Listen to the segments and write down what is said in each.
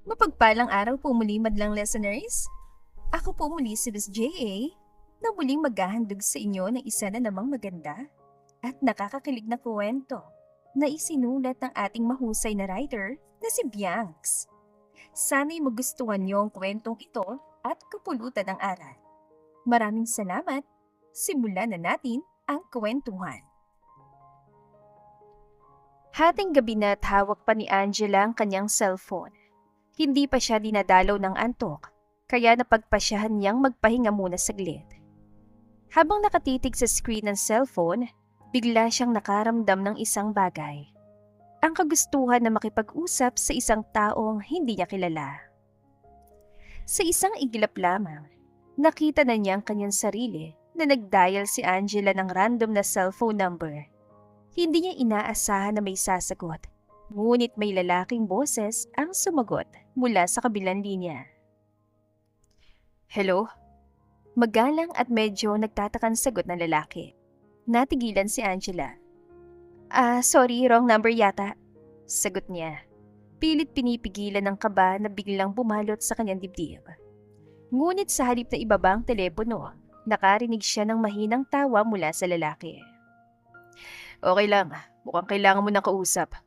Mapagpalang araw po muli madlang listeners. Ako po muli si Miss J.A. na muling maghahandog sa inyo ng isa na namang maganda at nakakakilig na kwento na isinulat ng ating mahusay na writer na si Bianx. Sana'y magustuhan niyo ang kwentong ito at kapulutan ng aral. Maraming salamat. Simulan na natin ang kwentuhan. Hating gabi na't hawak pa ni Angela ang kanyang cellphone. Hindi pa siya dinadalaw ng antok, kaya napagpasyahan niyang magpahinga muna saglit. Habang nakatitig sa screen ng cellphone, bigla siyang nakaramdam ng isang bagay. Ang kagustuhan na makipag-usap sa isang taong hindi niya kilala. Sa isang iglap lamang, nakita na niya ang kanyang sarili na nag-dial si Angela ng random na cellphone number. Hindi niya inaasahan na may sasagot. Ngunit may lalaking boses ang sumagot mula sa kabilang linya. Hello? Magalang at medyo nagtatakang sagot ng lalaki. Natigilan si Angela. Sorry, wrong number yata. Sagot niya. Pilit pinipigilan ng kaba na biglang bumalot sa kanyang dibdib. Ngunit sa halip na ibaba ang telepono, nakarinig siya ng mahinang tawa mula sa lalaki. Okay lang, mukhang kailangan mo ng kausap.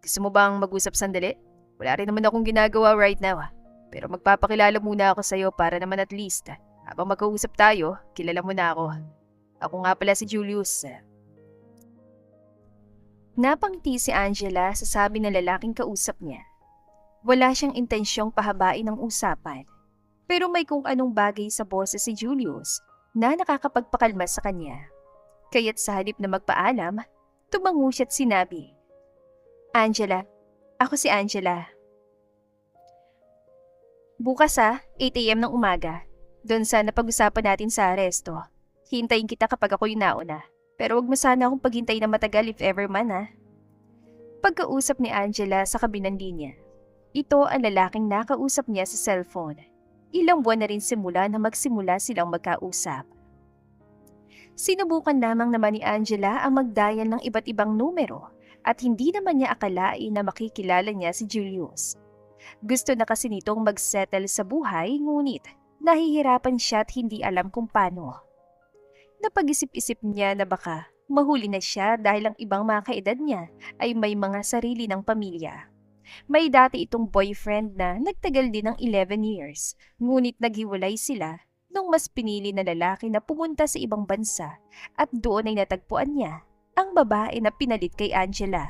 Gusto mo bang mag-usap sandali? Wala rin naman akong ginagawa right now. Pero magpapakilala muna ako sa'yo para naman at least. Habang mag-uusap tayo, kilala mo na ako. Ako nga pala si Julius. Napangiti si Angela sa sabi ng lalaking kausap niya. Wala siyang intensyong pahabain ang usapan. Pero may kung anong bagay sa boses si Julius na nakakapagpakalma sa kanya. Kaya't sa halip na magpaalam, tumango siya't sinabi, Angela, ako si Angela. Bukas 8 a.m. ng umaga. Doon sana pag-usapan natin sa aresto. Hintayin kita kapag ako yung nauna. Pero wag mo sana akong paghintay na matagal if ever man Pagkausap ni Angela sa kabilang linya. Ito ang lalaking nakausap niya sa cellphone. Ilang buwan na rin simula na magsimula silang magkausap. Sinubukan lamang naman ni Angela ang mag-dial ng iba't ibang numero at hindi naman niya akalain na makikilala niya si Julius. Gusto na kasi nitong mag-settle sa buhay ngunit nahihirapan siya at hindi alam kung paano. Napag-isip-isip niya na baka mahuli na siya dahil ang ibang mga kaedad niya ay may mga sarili ng pamilya. May dati itong boyfriend na nagtagal din ng 11 years ngunit naghiwalay sila nung mas pinili na lalaki na pumunta sa ibang bansa at doon ay natagpuan niya ang babae na pinalit kay Angela.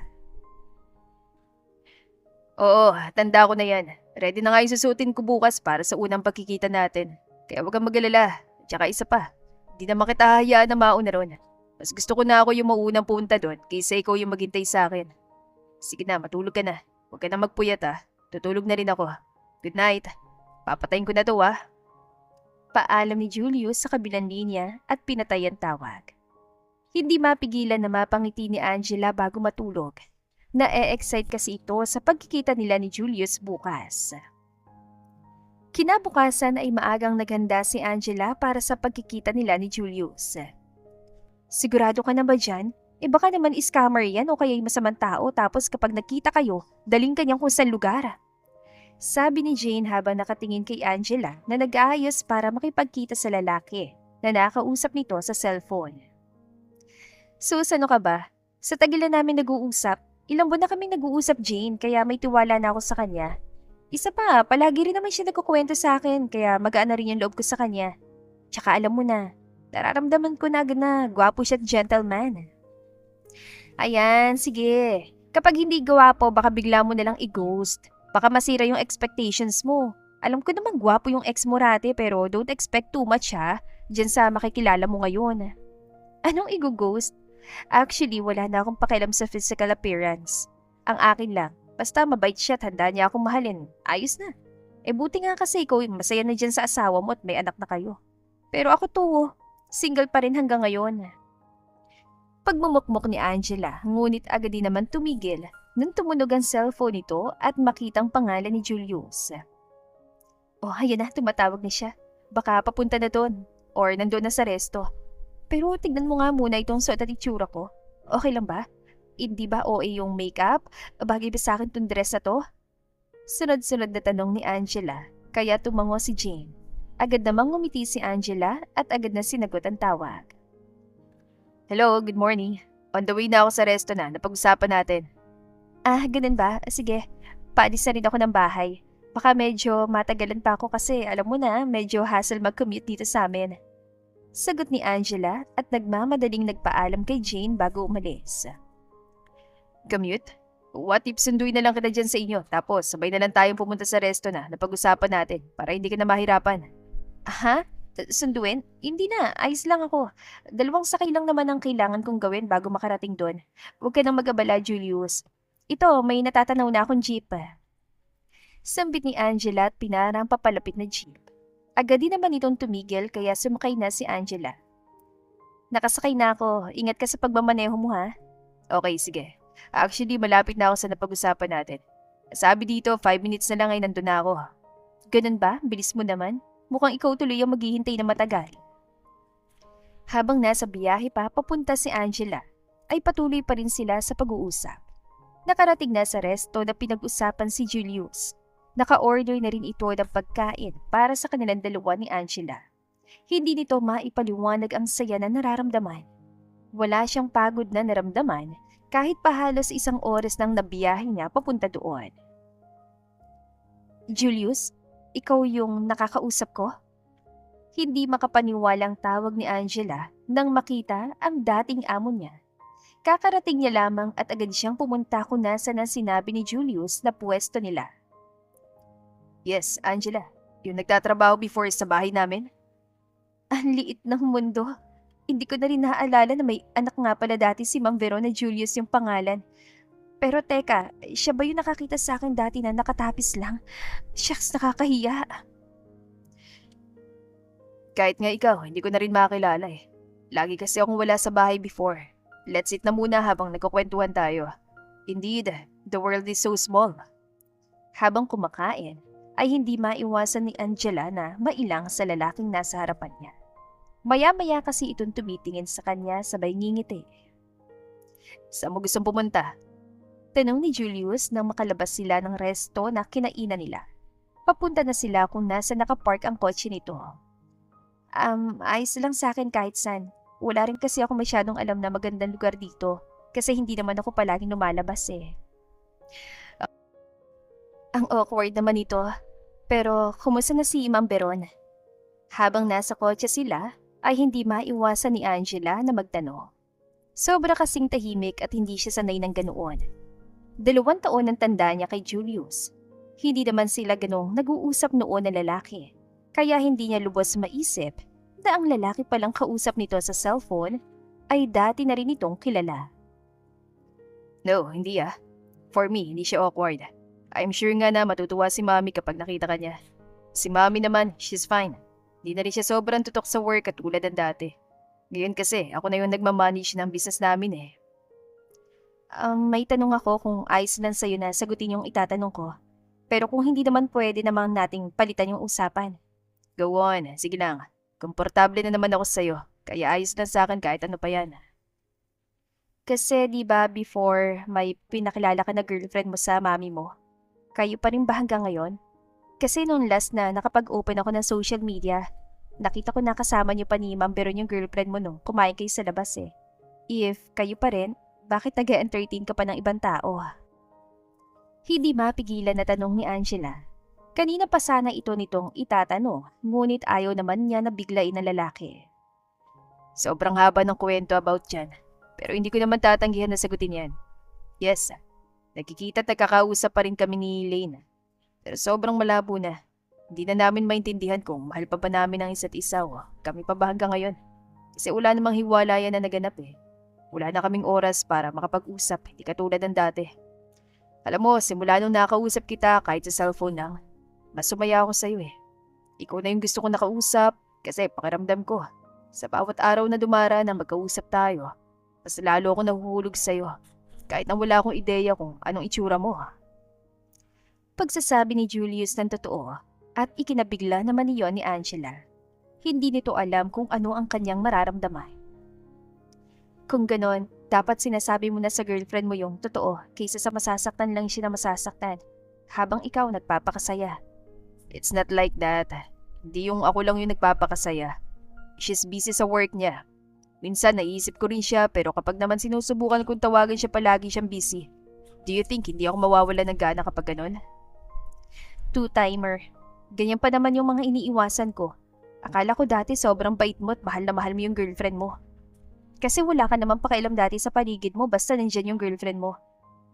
Oo, tanda ko na yan. Ready na nga yung susutin ko bukas para sa unang pagkikita natin. Kaya huwag kang mag-alala. Tsaka isa pa, di naman kita hahayaan na mauna ron. Mas gusto ko na ako yung maunang punta doon kaysa ikaw yung maghintay sa akin. Sige na, matulog ka na. Huwag ka na magpuyat Tutulog na rin ako. Good night. Papatayin ko na to Paalam ni Julius sa kabilang linya at pinatay ang tawag. Hindi mapigilan na mapangiti ni Angela bago matulog. Na-excite kasi ito sa pagkikita nila ni Julius bukas. Kinabukasan ay maagang naghanda si Angela para sa pagkikita nila ni Julius. Sigurado ka na ba dyan? Baka naman scammer yan o kaya'y masamang tao tapos kapag nakita kayo, daling kanyang kung saan lugar. Sabi ni Jane habang nakatingin kay Angela na nag-aayos para makipagkita sa lalaki na nakausap nito sa cellphone. Sus, ano ka ba? Sa tagal na namin nag-uusap, ilang buwan na kaming nag-uusap Jane kaya may tiwala na ako sa kanya. Isa pa, palagi rin naman siya nagkukwento sa akin kaya magaan na rin yung loob ko sa kanya. Tsaka alam mo na, nararamdaman ko na agad na gwapo siya at gentleman. Ayan, sige. Kapag hindi gwapo, baka bigla mo nalang i-ghost. Baka masira yung expectations mo. Alam ko naman gwapo yung ex mo rati pero don't expect too much dyan sa makikilala mo ngayon. Anong i-ghost? Actually, wala na akong pakialam sa physical appearance. Ang akin lang, basta mabait siya at handa niya akong mahalin. Ayos na. Buti nga kasi ikaw masaya na dyan sa asawa mo at may anak na kayo. Pero ako single pa rin hanggang ngayon. Pagmumukmok ni Angela, ngunit agad din naman tumigil nang tumunog ang cellphone nito at makitang pangalan ni Julius. Oh, ayan na, tumatawag na siya. Baka papunta na doon or nandoon na sa resto. Pero tignan mo nga muna itong suot at itsura ko. Okay lang ba? Hindi ba OA yung makeup? Bagay ba sa akin tong dress na to? Sunod-sunod na tanong ni Angela, kaya tumango si Jane. Agad namang ngumiti si Angela at agad na sinagot ang tawag. Hello, good morning. On the way na ako sa resto na, napag-usapan natin. Ganun ba? Sige, paalis na rin ako ng bahay. Baka medyo matagalan pa ako kasi alam mo na, medyo hassle mag-commute dito sa amin. Sagot ni Angela at nagmamadaling nagpaalam kay Jane bago umalis. Commute? What if sunduin na lang kita dyan sa inyo tapos sabay na lang tayong pumunta sa resto na napag-usapan natin para hindi ka na mahirapan? Aha? Sunduin? Hindi na, ayos lang ako. 2 sakay lang naman ang kailangan kong gawin bago makarating doon. Huwag ka nang mag-abala, Julius. Ito, may natatanaw na akong jeep. Sambit ni Angela at pinarang papalapit na jeep. Agad din naman itong tumigil kaya sumakay na si Angela. Nakasakay na ako. Ingat ka sa pagmamaneho mo ha. Okay, sige. Actually, malapit na ako sa napag-usapan natin. Sabi dito, 5 minutes na lang ay nandun na ako. Ganun ba? Bilis mo naman. Mukhang ikaw tuloy ang maghihintay na matagal. Habang nasa biyahe pa papunta si Angela, ay patuloy pa rin sila sa pag-uusap. Nakarating na sa resto na pinag-usapan si Julius. Naka-order na rin ito ng pagkain para sa kanilang dalawa ni Angela. Hindi nito maipaliwanag ang saya na nararamdaman. Wala siyang pagod na naramdaman kahit pa halos 1 oras nang nabiyahe niya papunta doon. Julius, ikaw yung nakakausap ko? Hindi makapaniwalang tawag ni Angela nang makita ang dating amo niya. Kakarating niya lamang at agad siyang pumunta kung nasaan ang sinabi ni Julius na pwesto nila. Yes, Angela. Yung nagtatrabaho before sa bahay namin? Ang liit ng mundo. Hindi ko na rin naaalala na may anak nga pala dati si Ma'am Verona Julius yung pangalan. Pero teka, siya ba yung nakakita sa akin dati na nakatapis lang? Shucks, nakakahiya. Kahit nga ikaw, hindi ko na rin makakilala eh. Lagi kasi akong wala sa bahay before. Let's eat na muna habang nagkukwentuhan tayo. Indeed, the world is so small. Habang kumakain, ay hindi maiwasan ni Angela na mailang sa lalaking nasa harapan niya. Maya-maya kasi itong tumitingin sa kanya sabay ngingiti. Saan mo gustong pumunta? Tanong ni Julius nang makalabas sila ng resto na kinainan nila. Papunta na sila kung nasa nakapark ang kotse nito. Ayos lang sa akin kahit saan. Wala rin kasi ako masyadong alam na magandang lugar dito kasi hindi naman ako palaging lumalabas eh. Ang awkward naman ito. Pero kumusta na si Ma'am Veron? Habang nasa kotse sila, ay hindi maiwasan ni Angela na magtanong. Sobra kasing tahimik at hindi siya sanay ng ganoon. 2 taon ang tanda niya kay Julius. Hindi naman sila ganong nag-uusap noon na lalaki. Kaya hindi niya lubos maisip na ang lalaki palang kausap nito sa cellphone ay dati na rin itong kilala. No, hindi ah. For me, hindi siya awkward. I'm sure nga na matutuwa si Mami kapag nakita ka niya. Si Mami naman, she's fine. Hindi na rin siya sobrang tutok sa work at tulad ng dati. Ngayon kasi, ako na yung nagmamanage ng business namin eh. May tanong ako kung ayos lang sa'yo na sagutin yung itatanong ko. Pero kung hindi naman pwede naman nating palitan yung usapan. Go on, sige lang. Komportable na naman ako sa'yo, kaya ayos lang sa akin kahit ano pa yan. Kasi di ba before may pinakilala ka na girlfriend mo sa mami mo? Kayo pa rin ba hanggang ngayon? Kasi nung last na nakapag-open ako ng social media, nakita ko nakasama niyo pa ni Ma'am Veron yung girlfriend mo nung kumain kayo sa labas eh. If kayo pa rin, bakit nag-entertain ka pa ng ibang tao? Hindi mapigilan na tanong ni Angela. Kanina pa sana ito nitong itatanong, ngunit ayaw naman niya na biglain ng lalaki. Sobrang haba ng kwento about yan, pero hindi ko naman tatanggihan na sagutin yan. Yes, nagkikita at nagkakausap pa rin kami ni Lane. Pero sobrang malabo na. Hindi na namin maintindihan kung mahal pa ba namin ang isa't isa o kami pa ba hanggang ngayon. Kasi wala namang hiwalayan na naganap eh. Wala na kaming oras para makapag-usap, hindi katulad ng dati. Alam mo, simula nung nakausap kita kahit sa cellphone lang, mas sumaya ako sa'yo eh. Ikaw na yung gusto ko nakausap kasi pakiramdam ko. Sa bawat araw na dumara na magkausap tayo, mas lalo ako nahuhulog sa'yo. Kahit na wala akong ideya kung anong itsura mo. Pagsasabi ni Julius ng totoo at ikinabigla naman niyon ni Angela. Hindi nito alam kung ano ang kanyang mararamdaman. Kung ganon, dapat sinasabi mo na sa girlfriend mo yung totoo kaysa sa masasaktan lang siya na masasaktan. habang ikaw nagpapakasaya. It's not like that. Hindi yung ako lang yung nagpapakasaya. She's busy sa work niya. Minsan naisip ko rin siya pero kapag naman sinusubukan kong tawagan siya palagi siyang busy. Do you think hindi ako mawawala ng gana kapag ganun? Two-timer. Ganyan pa naman yung mga iniiwasan ko. Akala ko dati sobrang bait mo at mahal na mahal mo yung girlfriend mo. Kasi wala ka naman pakialam dati sa paligid mo basta nandyan yung girlfriend mo.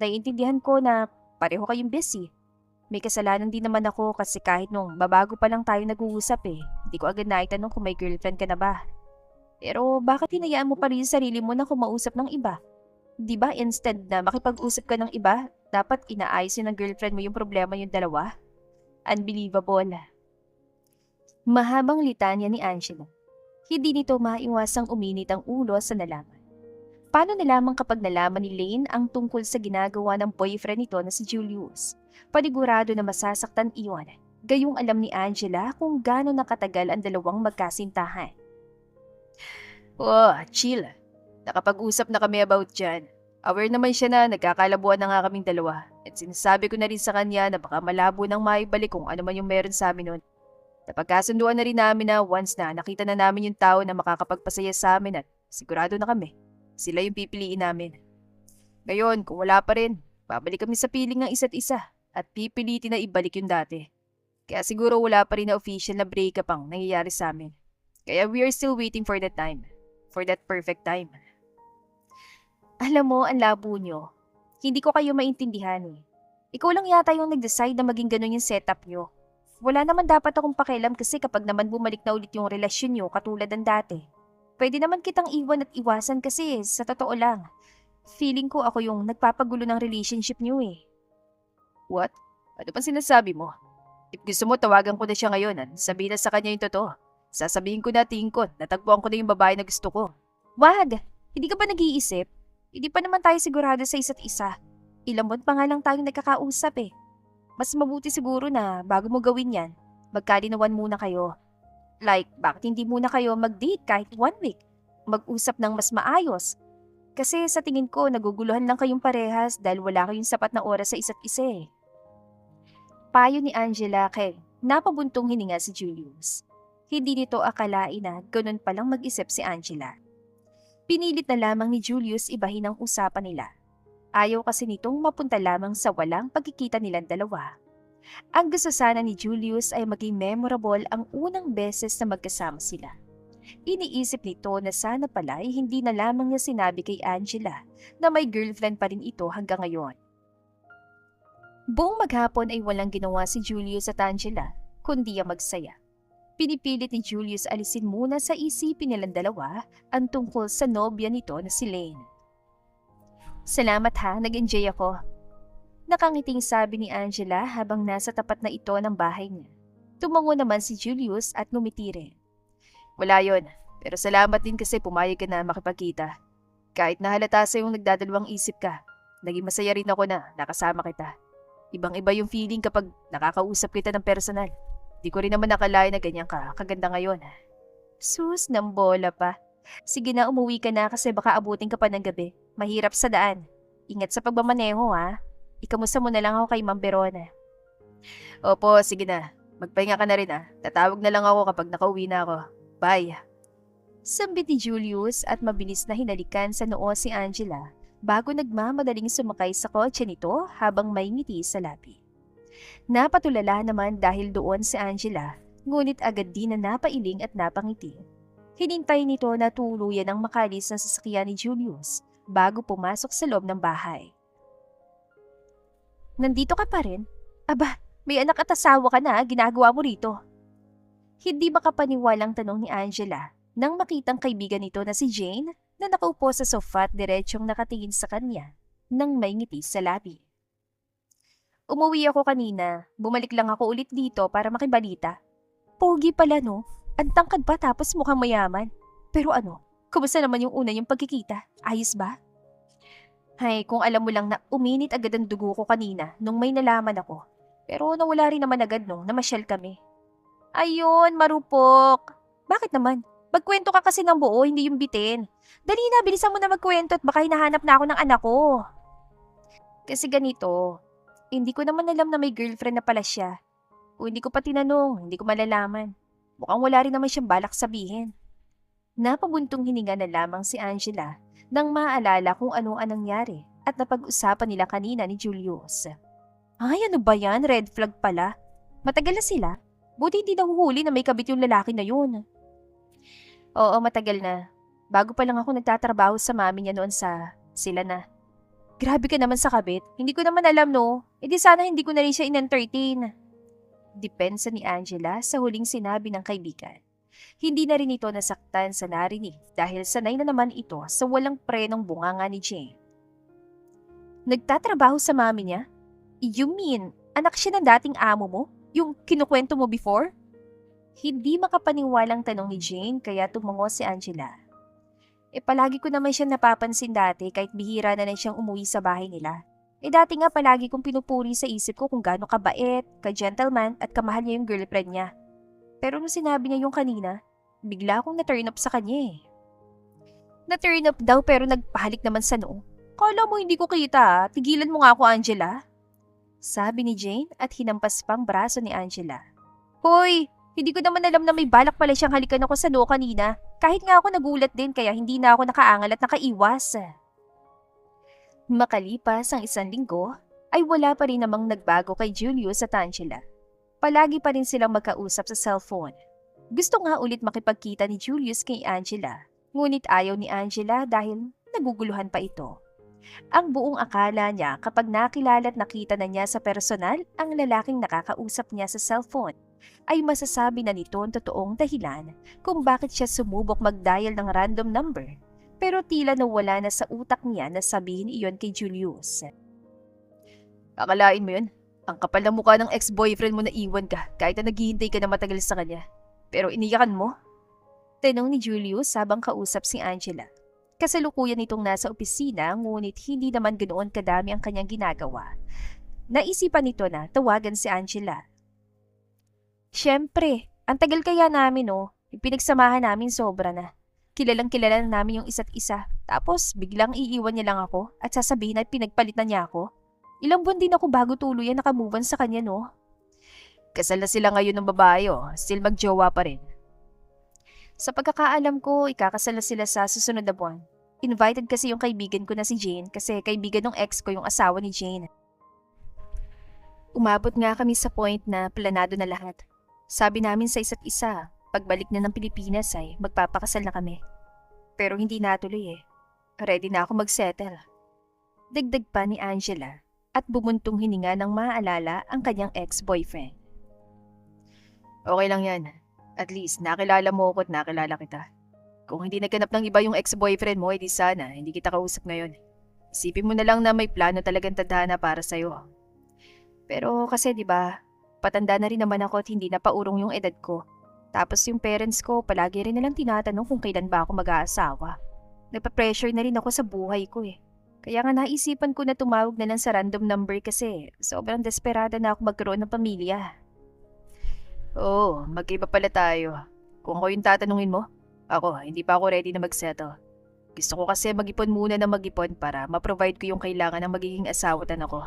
Naiintindihan ko na pareho kayong busy. May kasalanan din naman ako kasi kahit nung babago pa lang tayo nag-uusap hindi ko agad naitanong kung may girlfriend ka na ba. Pero bakit hinayaan mo pa rin yung sarili mo na kumausap ng iba? Di ba instead na makipag-usap ka ng iba, dapat inaayos yun ng girlfriend mo yung problema yung dalawa? Unbelievable. Mahabang litanya ni Angela. Hindi nito maiwasang uminit ang ulo sa nalaman. Paano nalaman kapag nalaman ni Lane ang tungkol sa ginagawa ng boyfriend nito na si Julius? Panigurado na masasaktan iyon. Gayong alam ni Angela kung gaano nakatagal ang dalawang magkasintahan. Oh, chill. Nakapag-usap na kami about dyan. Aware naman siya na nagkakalabuan na nga kaming dalawa. At sinasabi ko na rin sa kanya na baka malabo nang maibalik kung ano man yung meron sa amin nun. Napagkasunduan na rin namin na once na nakita na namin yung tao na makakapagpasaya sa amin at sigurado na kami. Sila yung pipiliin namin. Ngayon, kung wala pa rin, babalik kami sa piling ng isa't isa at pipilitin na ibalik yung dati. Kaya siguro wala pa rin na official na breakup ang nangyayari sa amin. Kaya we are still waiting for that time. For that perfect time. Alam mo, ang labo nyo. Hindi ko kayo maintindihan Ikaw lang yata yung nag-decide na maging ganun yung setup nyo. Wala naman dapat akong pakialam kasi kapag naman bumalik na ulit yung relasyon nyo katulad ng dati. Pwede naman kitang iwan at iwasan kasi sa totoo lang. Feeling ko ako yung nagpapagulo ng relationship nyo What? Ano pang sinasabi mo? If gusto mo, tawagan ko na siya ngayon at sabihin na sa kanya yung totoo. Sasabihin ko na tingkot, natagpuan ko na yung babae na gusto ko. Wag! Hindi ka ba nag-iisip? Hindi pa naman tayo sigurado sa isa't isa. Ilang buwan pa nga lang tayong nagkakausap Mas mabuti siguro na bago mo gawin yan, magkalinawan muna kayo. Like, bakit hindi muna kayo mag-date kahit 1 week? Mag-usap ng mas maayos. Kasi sa tingin ko, naguguluhan lang kayong parehas dahil wala kayong sapat na oras sa isa't isa Payo ni Angela kay napabuntong hininga si Julius. Hindi nito akalain na ganun palang mag-isip si Angela. Pinilit na lamang ni Julius ibahin ang usapan nila. Ayaw kasi nitong mapunta lamang sa walang pagkikita nilang dalawa. Ang gusto sana ni Julius ay maging memorable ang unang beses na magkasama sila. Iniisip nito na sana pala ay hindi na lamang niya sinabi kay Angela na may girlfriend pa rin ito hanggang ngayon. Buong maghapon ay walang ginawa si Julius at Angela, kundi ang magsaya. Pinipilit ni Julius alisin muna sa isipin nilang dalawa ang tungkol sa nobya nito na si Lane. Salamat ha, nag-enjoy ako. Nakangiting sabi ni Angela habang nasa tapat na ito ng bahay niya. Tumango naman si Julius at ngumiti rin. Wala yon, pero salamat din kasi pumayag ka na makipagkita. Kahit nahalata sa yung nagdadalawang isip ka, naging masaya rin ako na nakasama kita. Ibang-iba yung feeling kapag nakakausap kita ng personal. Di ko rin naman nakalain na ganyan ka, kaganda ngayon. Sus, ng bola pa. Sige na, umuwi ka na kasi baka abutin ka pa ng gabi. Mahirap sa daan. Ingat sa pagmamaneho ha. Ikamusta mo na lang ako kay Ma'am Verona. Opo, sige na. Magpahinga ka na rin Tatawag na lang ako kapag nakauwi na ako. Bye. Sambit ni Julius at mabilis na hinalikan sa noo si Angela bago nagmamadaling sumakay sa kotse nito habang may ngiti sa labi. Napatulala naman dahil doon si Angela, ngunit agad din na napailing at napangiti. Hinintay nito na tuluyan ang makalis ng sasakyan ni Julius bago pumasok sa loob ng bahay. Nandito ka pa rin? Aba, may anak at asawa ka na, ginagawa mo rito. Hindi makapaniwalang tanong ni Angela nang makitang kaibigan nito na si Jane na nakaupo sa sofa at diretsyong nakatingin sa kanya nang may ngiti sa labi. Umuwi ako kanina, bumalik lang ako ulit dito para makibalita. Pogi pala no, ang tangkad pa tapos mukhang mayaman. Pero ano, kumusta naman yung una yung pagkikita? Ayos ba? Hay, kung alam mo lang na uminit agad ang dugo ko kanina nung may nalaman ako. Pero nawala rin naman agad nung namasyal kami. Ayun, marupok. Bakit naman? Magkwento ka kasi ng buo, hindi yung bitin. Dali na, bilisan mo na magkwento at baka hinahanap na ako ng anak ko. Kasi ganito, Hindi ko naman alam na may girlfriend na pala siya. Kung hindi ko pa tinanong, hindi ko malalaman. Mukhang wala rin naman siyang balak sabihin. Napabuntong hininga na lamang si Angela nang maalala kung ano ang nangyari at napag-usapan nila kanina ni Julius. Ay, ano ba yan? Red flag pala. Matagal na sila. Buti hindi nahuhuli na may kabit yung lalaki na yun. Oo, matagal na. Bago pa lang ako nagtatrabaho sa mami niya noon sa sila na. Grabe ka naman sa kabit. Hindi ko naman alam, no? E di sana hindi ko na rin siya in-entertain. Depensa ni Angela sa huling sinabi ng kaibigan. Hindi na rin ito nasaktan sa narinig dahil sanay na naman ito sa walang prenong bunganga ni Jane. Nagtatrabaho sa mami niya? You mean, anak siya ng dating amo mo? Yung kinukwento mo before? Hindi makapaniwalang tanong ni Jane kaya tumungo si Angela. Palagi ko naman siya napapansin dati kahit bihira na lang siyang umuwi sa bahay nila. Dati nga palagi kong pinupuri sa isip ko kung gaano kabait, ka-gentleman at kamahal niya yung girlfriend niya. Pero nung sinabi niya yung kanina, bigla akong na-turn up sa kanya eh. Na-turn up daw pero nagpahalik naman sa noo. Kala mo hindi ko kita, tigilan mo nga ako, Angela. Sabi ni Jane at hinampas pang braso ni Angela. Hoy, hindi ko naman alam na may balak pala siyang halikan ako sa noo kanina. Kahit nga ako nagulat din kaya hindi na ako nakaangal at nakaiwas. Makalipas ang 1 linggo, ay wala pa rin namang nagbago kay Julius at Angela. Palagi pa rin silang magkausap sa cellphone. Gusto nga ulit makipagkita ni Julius kay Angela, ngunit ayaw ni Angela dahil naguguluhan pa ito. Ang buong akala niya kapag nakilala at nakita na niya sa personal ang lalaking nakakausap niya sa cellphone, ay masasabi na nito ang totoong dahilan kung bakit siya sumubok mag-dial ng random number. Pero tila nawala na sa utak niya na sabihin iyon kay Julius. Akalain mo yun? Ang kapal ng mukha ng ex-boyfriend mo na iwan ka kahit na naghihintay ka na matagal sa kanya. Pero iniyakan mo? Tanong ni Julius habang kausap si Angela. Kasalukuyan itong nasa opisina ngunit hindi naman ganoon kadami ang kanyang ginagawa. Naisipan nito na tawagan si Angela. Siyempre, ang tagal kaya namin yung pinagsamahan namin sobra na. Kilalang kilala na namin yung isa't isa. Tapos biglang iiwan niya lang ako at sasabihin na pinagpalitan niya ako. Ilang buwan din ako bago tuluyan nakamove on sa kanya, no? Kasal na sila ngayon ng babae, still magjowa pa rin. Sa pagkakaalam ko, ikakasal na sila sa susunod na buwan. Invited kasi yung kaibigan ko na si Jane kasi kaibigan ng ex ko yung asawa ni Jane. Umabot nga kami sa point na planado na lahat. Sabi namin sa isa't isa, pagbalik na ng Pilipinas ay magpapakasal na kami. Pero hindi natuloy eh. Ready na ako mag-settle. Dagdag pa ni Angela at bumuntong hininga nang maalala ang kanyang ex-boyfriend. Okay lang yan. At least nakilala mo ako at nakilala kita. Kung hindi naghanap ng iba yung ex-boyfriend mo, edi sana hindi kita kausap ngayon. Isipin mo na lang na may plano talagang tadhana para sa'yo. Pero kasi 'di ba, patanda na rin naman ako at hindi na paurong yung edad ko. Tapos yung parents ko palagi rin nilang tinatanong kung kailan ba ako mag-aasawa. Nagpa-pressure na rin ako sa buhay ko eh. Kaya nga naisipan ko na tumawag na lang sa random number kasi sobrang desperada na ako magkaroon ng pamilya. Oo, mag-iba pala tayo. Kung ako yung tatanungin mo, ako, hindi pa ako ready na mag-settle. Gusto ko kasi mag-ipon muna na mag-ipon para ma-provide ko yung kailangan ng magiging asawatan ako.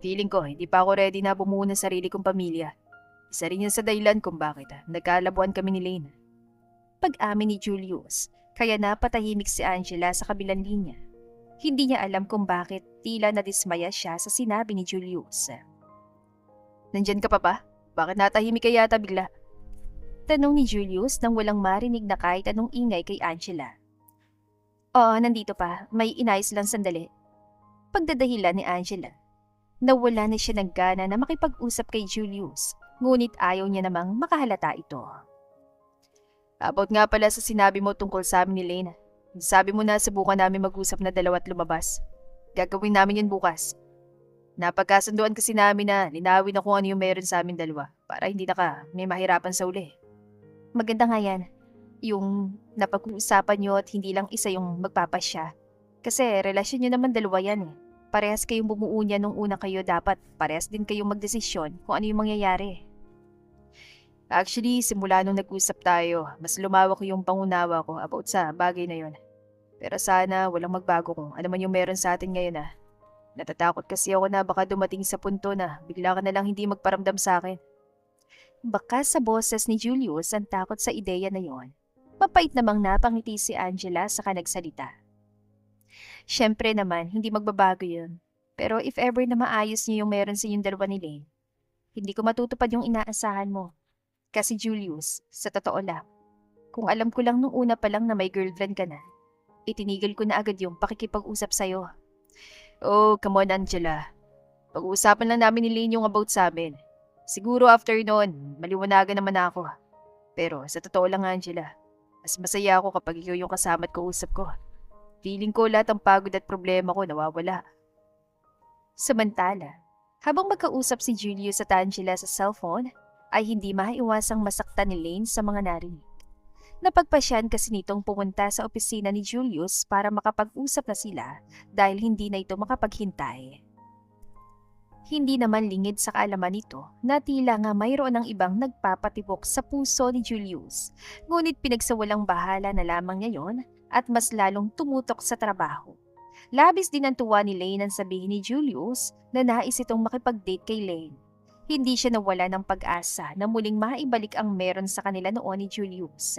Feeling ko, hindi pa ako ready na bumuo ng sarili kong pamilya. Isa rin yan sa dahilan kung bakit nagkalabuan kami ni Lane. Pag-amin ni Julius, kaya napatahimik si Angela sa kabilang linya. Hindi niya alam kung bakit tila nadismaya siya sa sinabi ni Julius. Nandyan ka pa ba? Bakit natahimik ka yata bigla? Tanong ni Julius nang walang marinig na kahit anong ingay kay Angela. Oo, nandito pa. May inayos lang sandali. Pagdadahilan ni Angela. Nawala na siya ng gana na makipag-usap kay Julius, ngunit ayaw niya namang makahalata ito. About nga pala sa sinabi mo tungkol sa amin ni Lane. Sabi mo na subukan namin mag-usap na dalawa at lumabas. Gagawin namin yun bukas. Napagkasunduan kasi namin na linawin na kung ano yung meron sa amin dalawa para hindi na may mahirapan sa uli. Maganda nga yan. Yung napag-uusapan nyo at hindi lang isa yung magpapasya. Kasi relasyon nyo naman dalawa yan eh. Parehas kayong bumuo niya nung una kayo, dapat parehas din kayong magdesisyon kung ano yung mangyayari. Actually, simula nung nag-usap tayo, mas lumawak yung pangunawa ko about sa bagay na yon. Pero sana walang magbago kung ano man yung meron sa atin ngayon . Natatakot kasi ako na baka dumating sa punto na bigla ka na lang hindi magparamdam sa akin. Baka sa boses ni Julius ang takot sa ideya na yon. Mapait namang napangiti si Angela sa nagsalita. Siyempre naman, hindi magbabago yun. Pero if ever na maayos niyo yung meron sa inyong dalawa ni Lane, hindi ko matutupad yung inaasahan mo. Kasi Julius, sa totoo lang, kung alam ko lang nung una pa lang na may girlfriend ka na, itinigil ko na agad yung pakikipag-usap sa'yo. Oh, come on Angela. Pag-uusapan lang namin ni Lane yung about sa amin. Siguro after noon, maliwanagan naman ako. Pero sa totoo lang Angela, mas masaya ako kapag ikaw yung kasama at kausap ko. Feeling ko lahat ng pagod at problema ko nawawala. Samantala, habang magkausap si Julius at Angela sa cellphone, ay hindi maiwasang masaktan ni Lane sa mga narinig. Napagpasyan kasi nitong pumunta sa opisina ni Julius para makapag-usap na sila dahil hindi na ito makapaghintay. Hindi naman lingid sa kaalaman nito na tila nga mayroon ng ibang nagpapatibok sa puso ni Julius, ngunit pinagsawalang bahala na lamang niya yon at mas lalong tumutok sa trabaho. Labis din ang tuwa ni Lane nang sabihin ni Julius na nais itong makipag-date kay Lane. Hindi siya nawala ng pag-asa na muling maibalik ang meron sa kanila noon ni Julius.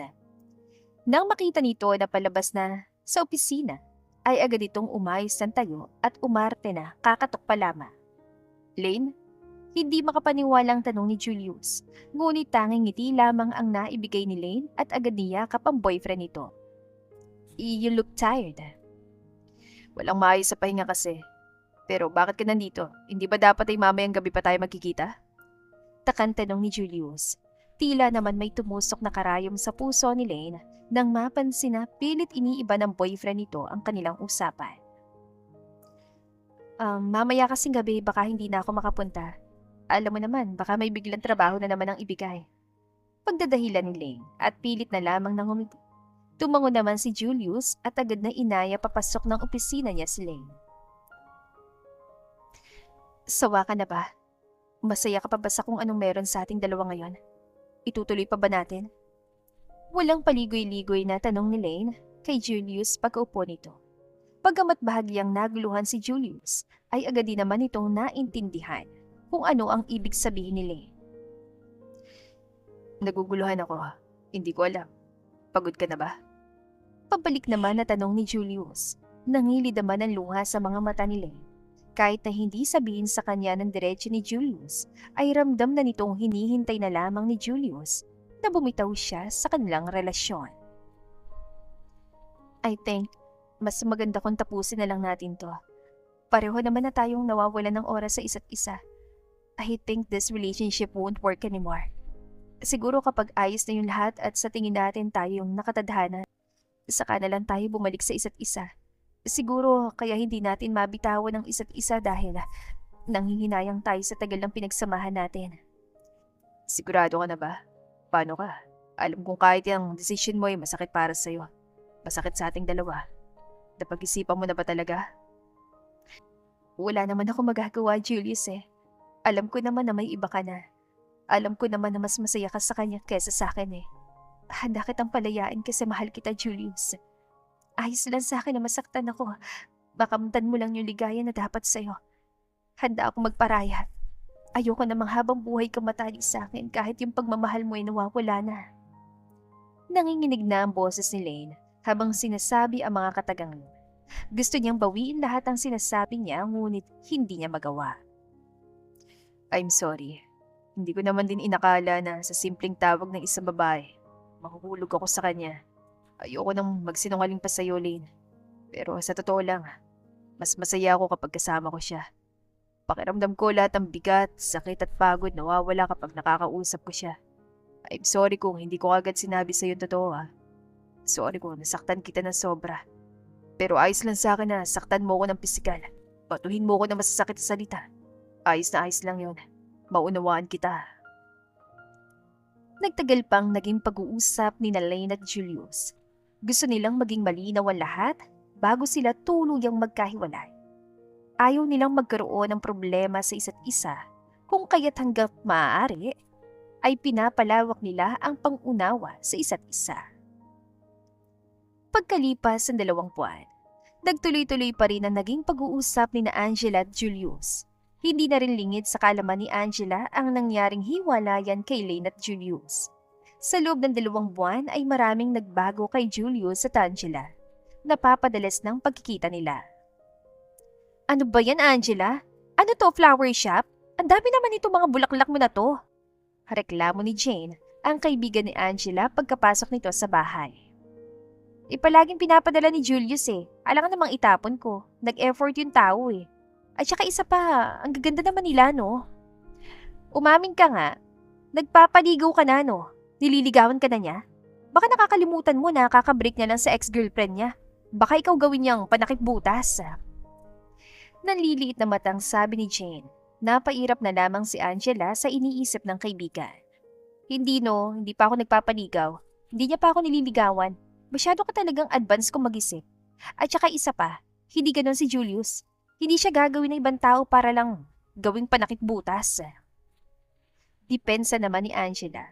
Nang makita nito na palabas na sa opisina, ay agad itong umayos ng tayo at umarte na kakatok pa lamang. Lane? Hindi makapaniwalang tanong ni Julius, ngunit tanging ngiti lamang ang naibigay ni Lane at agad niyakap ang boyfriend nito. You look tired. Walang maayos sa pahinga kasi. Pero bakit ka nandito? Hindi ba dapat ay mamayang gabi pa tayo magkikita? Takang tanong ni Julius. Tila naman may tumusok na karayom sa puso ni Lane nang mapansin na pilit iniiba ng boyfriend nito ang kanilang usapan. Mamaya kasing gabi baka hindi na ako makapunta. Alam mo naman, baka may biglang trabaho na naman ang ibigay. Pagdadahilan ni Lane at pilit na lamang nang umiti. Tumango naman si Julius at agad na inaya papasok ng opisina niya si Lane. Sawa ka na ba? Masaya ka pa ba sa kung anong meron sa ating dalawa ngayon? Itutuloy pa ba natin? Walang paligoy-ligoy na tanong ni Lane kay Julius pagkaupo nito. Pagkamat bahagyang naguluhan si Julius, ay agad din naman itong naintindihan kung ano ang ibig sabihin ni Lane. Naguguluhan ako. Hindi ko alam. Pagod ka na ba? Pabalik naman na tanong ni Julius. Nangilid naman ang luha sa mga mata ni Lane. Kahit na hindi sabihin sa kanya ng diretso ni Julius, ay ramdam na nitong hinihintay na lamang ni Julius na bumitaw siya sa kanilang relasyon. I think, mas maganda kung tapusin na lang natin to. Pareho naman na tayong nawawalan ng oras sa isa't isa. I think this relationship won't work anymore. Siguro kapag ayos na yung lahat at sa tingin natin tayo yung nakatadhana, saka na lang tayo bumalik sa isa't isa. Siguro kaya hindi natin mabitawan ng isa't isa dahil nanghihinayang tayo sa tagal ng pinagsamahan natin. Sigurado ka na ba? Paano ka? Alam kong kahit yung decision mo ay masakit para sa'yo. Masakit sa ating dalawa. Napag-isipan mo na ba talaga? Wala naman ako magagawa, Julius eh. Alam ko naman na may iba ka na. Alam ko naman na mas masaya ka sa kanya kesa sa akin eh. Handa kitang palayain kasi mahal kita, Julius. Ayos lang sa akin na masaktan ako. Makamtan mo lang yung ligaya na dapat sa'yo. Handa akong magparaya. Ayoko namang habang buhay ka matalik sa akin kahit yung pagmamahal mo ay nawawala na. Nanginginig na ang boses ni Lane habang sinasabi ang mga katagang. Gusto niyang bawiin lahat ang sinasabi niya ngunit hindi niya magawa. I'm sorry. Hindi ko naman din inakala na sa simpleng tawag ng isang babae, mahuhulog ako sa kanya. Ayoko nang magsinungaling pa sa'yo, Lane. Pero sa totoo lang, mas masaya ako kapag kasama ko siya. Pakiramdam ko lahat ng bigat, sakit at pagod nawawala kapag nakakausap ko siya. I'm sorry kung hindi ko agad sinabi sa'yo yung totoo ha. Sorry kung nasaktan kita ng sobra. Pero ayos lang sa akin na saktan mo ko ng pisikal. Batuhin mo ko ng masasakit sa salita. Ayos na ayos lang yun. Maunawaan kita. Nagtagal pang naging pag-uusap ni Lane at Julius. Gusto nilang maging malinaw ang lahat bago sila tuluyang magkahiwalay. Ayaw nilang magkaroon ng problema sa isa't isa kung kaya't hanggang maaari ay pinapalawak nila ang pangunawa sa isa't isa. Pagkalipas ng 2 buwan, Nagtuloy-tuloy pa rin ang naging pag-uusap ni na Angela at Julius. Hindi na rin lingid sa kaalaman ni Angela ang nangyaring hiwalayan kay Lane at Julius. Sa loob ng 2 buwan ay maraming nagbago kay Julius at Angela. Napapadalas ng pagkikita nila. Ano ba yan, Angela? Ano to, flower shop? Ang dami naman itong mga bulaklak mo na to. Reklamo ni Jane, ang kaibigan ni Angela pagkapasok nito sa bahay. Palaging pinapadala ni Julius eh. Alangan namang itapon ko. Nag-effort yung tao eh. At saka isa pa, ang gaganda naman nila no. Umamin ka nga. Nagpapaligaw ka na no. Nililigawan ka na niya. Baka nakakalimutan mo na kakabreak niya lang sa ex-girlfriend niya. Baka ikaw gawin niyang panakip butas. Nanliliit na matang sabi ni Jane. Napairap na lamang si Angela sa iniisip ng kaibigan. Hindi no, hindi pa ako nagpapaligaw. Hindi niya pa ako nililigawan. Masyado ka talagang advance kung mag-isip. At saka isa pa, hindi ganon si Julius. Hindi siya gagawin ng ibang tao para lang gawing panakit butas. Depensa naman ni Angela.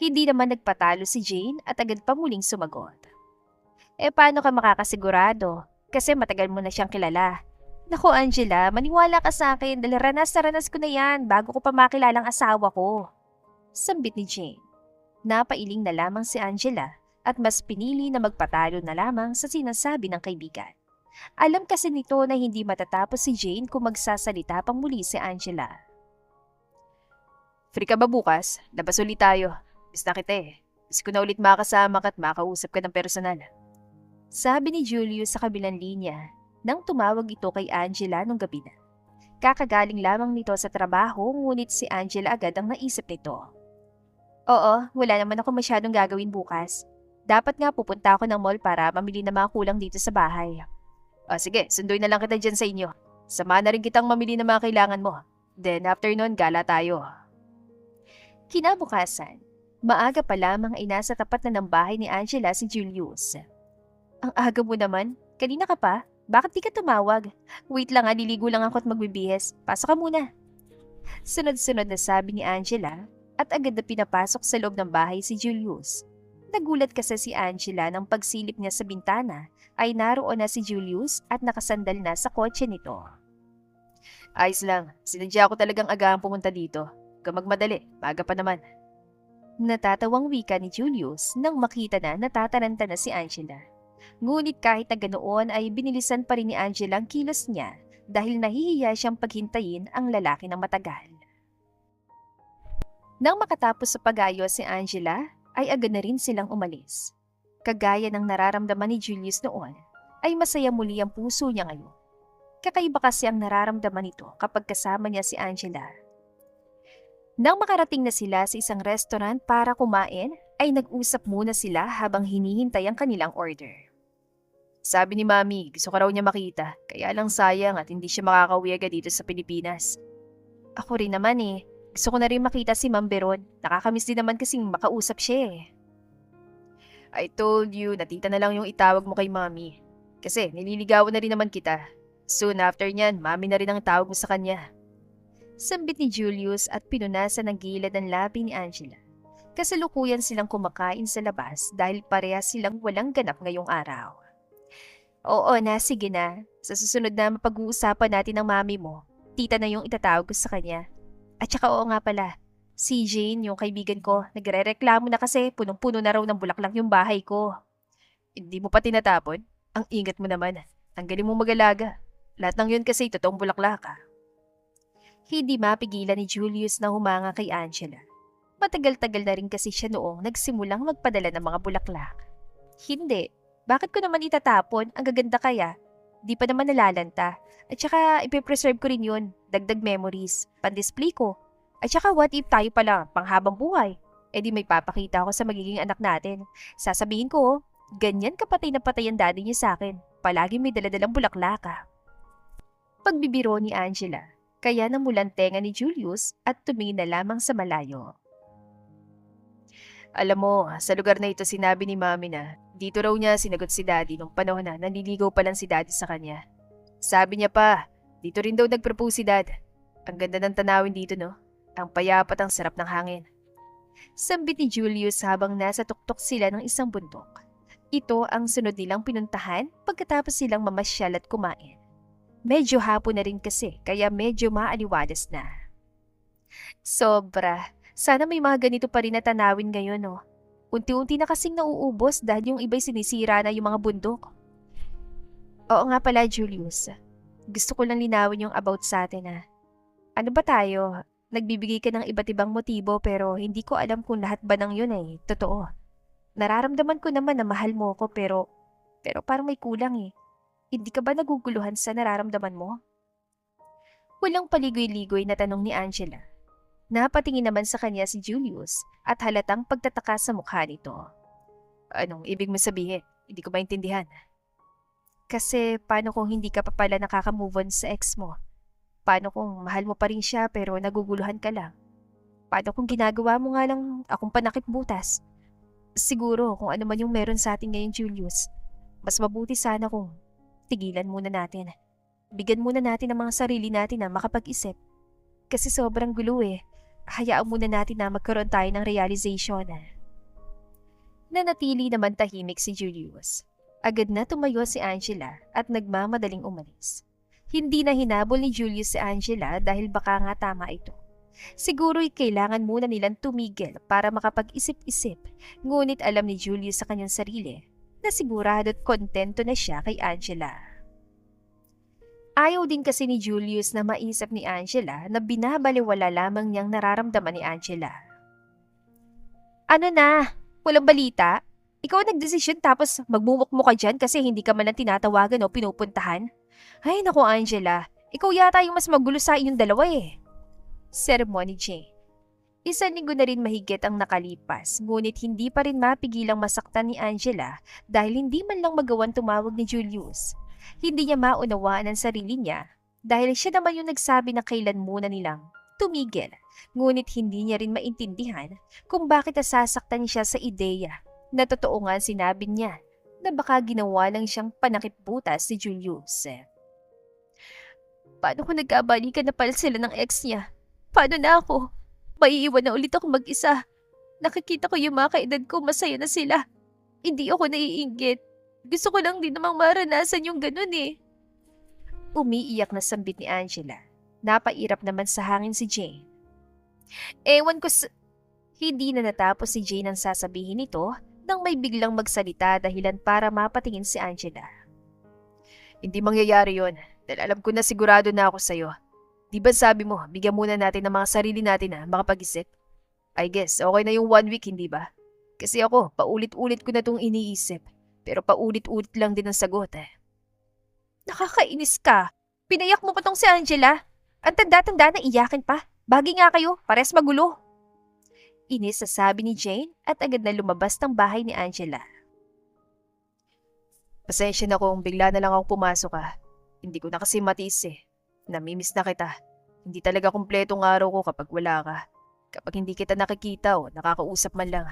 Hindi naman nagpatalo si Jane at agad pa muling sumagot. Paano ka makakasigurado? Kasi matagal mo na siyang kilala. Naku Angela, maniwala ka sa akin dahil ranas na ranas ko na yan bago ko pa makilalang asawa ko. Sambit ni Jane. Napailing na lamang si Angela at mas pinili na magpatalo na lamang sa sinasabi ng kaibigan. Alam kasi nito na hindi matatapos si Jane kung magsasalita pang muli si Angela. Free ka ba bukas? Labas ulit tayo. Miss na kita eh. Miss ko na ulit makasama ka at makausap ka ng personal. Sabi ni Julius sa kabilang linya nang tumawag ito kay Angela nung gabi na. Kakagaling lamang nito sa trabaho ngunit si Angela agad ang naisip nito. Oo, wala naman ako masyadong gagawin bukas. Dapat nga pupunta ako ng mall para mamili ng mga kulang dito sa bahay. O sige, sunduin na lang kita dyan sa inyo. Sama na rin kitang mamili ng mga kailangan mo. Then after nun, gala tayo. Kinabukasan, maaga pa lamang ay nasa tapat na ng bahay ni Angela si Julius. Ang aga mo naman, kanina ka pa? Bakit di ka tumawag? Wait lang liligo lang ako at magbibihis. Pasok ka muna. Sunod-sunod na sabi ni Angela at agad na pinapasok sa loob ng bahay si Julius. Nagulat kasi si Angela nang pagsilip niya sa bintana ay naroon na si Julius at nakasandal na sa kotse nito. Ayos lang, sinadya ko talagang agahan pumunta dito. Huwag magmadali, maaga pa naman. Natatawang wika ni Julius nang makita na natataranta na si Angela. Ngunit kahit na ganoon ay binilisan pa rin ni Angela ang kilos niya dahil nahihiya siyang paghintayin ang lalaki ng matagal. Nang makatapos sa pag-ayos si Angela, ay agad na rin silang umalis. Kagaya ng nararamdaman ni Julius noon, ay masaya muli ang puso niya ngayon. Kakaiba kasi ang nararamdaman nito kapag kasama niya si Angela. Nang makarating na sila sa isang restaurant para kumain, ay nag-usap muna sila habang hinihintay ang kanilang order. Sabi ni Mami, gusto ka raw niya makita, kaya lang sayang at hindi siya makakauwi agad dito sa Pilipinas. Ako rin naman eh. Gusto ko na rin makita si Ma'am Beron. Nakakamiss din naman kasing makausap siya eh. I told you na tita na lang yung itawag mo kay Mami. Kasi nililigawan na rin naman kita. Soon after niyan, Mami na rin ang tawag mo sa kanya. Sambit ni Julius at pinunasan ng gilid ng labi ni Angela. Kasalukuyan silang kumakain sa labas dahil parehas silang walang ganap ngayong araw. Oo na, sige na. Sa susunod na mapag-uusapan natin ng mami mo, tita na yung itatawag ko sa kanya. At saka oo nga pala, si Jane, yung kaibigan ko, nagre-reklamo na kasi punong-puno na raw ng bulaklak yung bahay ko. Hindi mo pa tinatapon? Ang ingat mo naman. Ang galing mo mag-alaga. Lahat ng yun kasi totoong bulaklak ka. Hindi mapigilan ni Julius na humanga kay Angela. Matagal-tagal na rin kasi siya noong nagsimulang magpadala ng mga bulaklak. Hindi. Bakit ko naman itatapon? Ang gaganda kaya. Di pa naman nalalanta. At saka ipipreserve ko rin yun. Dagdag memories. Pan-display ko. At saka what if tayo pala panghabang buhay? Di may papakita ako sa magiging anak natin. Sasabihin ko, ganyan kapatay na patay ang daddy niya sa akin. Palagi may daladalang bulaklaka. Pagbibiro ni Angela. Kaya namulan tenga ni Julius at tumingin na lamang sa malayo. Alam mo, sa lugar na ito sinabi ni Mami na dito raw niya sinagot si Daddy nung panahon na nanliligaw pa lang si Daddy sa kanya. Sabi niya pa, dito rin daw nagpropose si Dad. Ang ganda ng tanawin dito no? Ang payapa at ang sarap ng hangin. Sambit ni Julius habang nasa tuktok sila ng isang bundok. Ito ang sunod nilang pinuntahan pagkatapos silang mamasyal at kumain. Medyo hapon na rin kasi kaya medyo maaliwalas na. Sobra. Sana may mga ganito pa rin na tanawin ngayon, no? Unti-unti na kasing nauubos dahil yung iba'y sinisira na yung mga bundok. Oo nga pala, Julius. Gusto ko lang linawin yung about sa atin, ha. Ano ba tayo? Nagbibigay ka ng iba't ibang motibo pero hindi ko alam kung lahat ba ng yun eh. Totoo. Nararamdaman ko naman na mahal mo ko pero parang may kulang eh. Hindi ka ba naguguluhan sa nararamdaman mo? Walang paligoy-ligoy na tanong ni Angela. Napatingin naman sa kanya si Julius at halatang pagtataka sa mukha nito. Anong ibig mo sabihin? Hindi ko maintindihan. Kasi paano kung hindi ka pa pala nakaka-move on sa ex mo? Paano kung mahal mo pa rin siya pero naguguluhan ka lang? Paano kung ginagawa mo nga lang akong panakip butas? Siguro kung ano man yung meron sa atin ngayon, Julius, mas mabuti sana kung tigilan muna natin. Bigyan muna natin ang mga sarili natin na makapag-isip. Kasi sobrang gulo eh. Hayaan muna natin na magkaroon tayo ng realization. Nanatili naman tahimik si Julius. Agad na tumayo si Angela at nagmamadaling umalis. Hindi na hinabol ni Julius si Angela dahil baka nga tama ito. Siguro'y kailangan muna nilang tumigil para makapag-isip-isip, ngunit alam ni Julius sa kanyang sarili na sigurado at kontento na siya kay Angela. Ayaw din kasi ni Julius na maisip ni Angela na binabaliwala lamang niyang nararamdaman ni Angela. Ano na? Walang balita? Ikaw ang nagdesisyon tapos magmumukmo ka dyan kasi hindi ka man lang tinatawagan o pinupuntahan? Ay naku Angela, ikaw yata yung mas magulo sa inyong dalawa eh. Sermon ni Jane. Isang linggo na rin mahigit ang nakalipas, ngunit hindi pa rin mapigilang masaktan ni Angela dahil hindi man lang magawan tumawag ni Julius. Hindi niya maunawaan ang sarili niya dahil siya naman yung nagsabi na kailan muna nilang tumigil. Ngunit hindi niya rin maintindihan kung bakit nasasaktan siya sa ideya na totoo nga sinabi niya na baka ginawa lang siyang panakip butas si Julius. Paano kung nagkabalikan na pala sila ng ex niya? Paano na ako? Maiiwan na ulit ako mag-isa. Nakikita ko yung mga kaedad ko, masaya na sila. Hindi ako naiinggit. Gusto ko lang din namang maranasan yung ganun eh. Umiiyak na sambit ni Angela. Napairap naman sa hangin si Jane. Ewan ko sa... Hindi na natapos si Jane ang sasabihin nito nang may biglang magsalita dahilan para mapatingin si Angela. Hindi mangyayari yon dahil alam ko na sigurado na ako sa'yo. Di ba sabi mo, bigyan muna natin ng mga sarili natin na makapag-isip? I guess okay na yung 1 week, hindi ba? Kasi ako, paulit-ulit ko na itong iniisip. Pero paulit-ulit lang din ang sagot eh. Nakakainis ka. Pinayak mo pa tong si Angela. Ang tanda-tanda na iyakin pa. Bagay nga kayo, pares magulo. Inis sa sabi ni Jane at agad na lumabas ng bahay ni Angela. Pasensya na kung bigla na lang ako pumasok ah. Hindi ko na kasi matiis eh. Namimiss na kita. Hindi talaga kumpletong araw ko kapag wala ka. Kapag hindi kita nakikita o nakakausap man lang.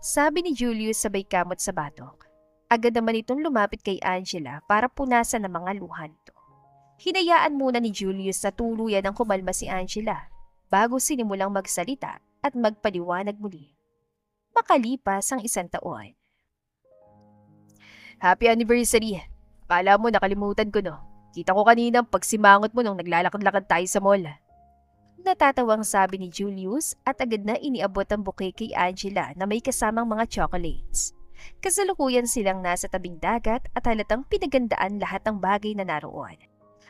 Sabi ni Julius sabay kamot sa batok. Agad naman itong lumapit kay Angela para punasan ng mga luha nito. Hinayaan muna ni Julius na tuluyan ng kumalma si Angela bago sinimulang magsalita at magpaliwanag muli. Makalipas ang 1 taon. Happy anniversary! Akala mo nakalimutan ko no. Kita ko kanina pagsimangot mo nung naglalakad-lakad tayo sa mall. Natatawang sabi ni Julius at agad na iniabot ang bouquet kay Angela na may kasamang mga chocolates. Kasalukuyan silang nasa tabing dagat at halatang pinagandaan lahat ng bagay na naroon.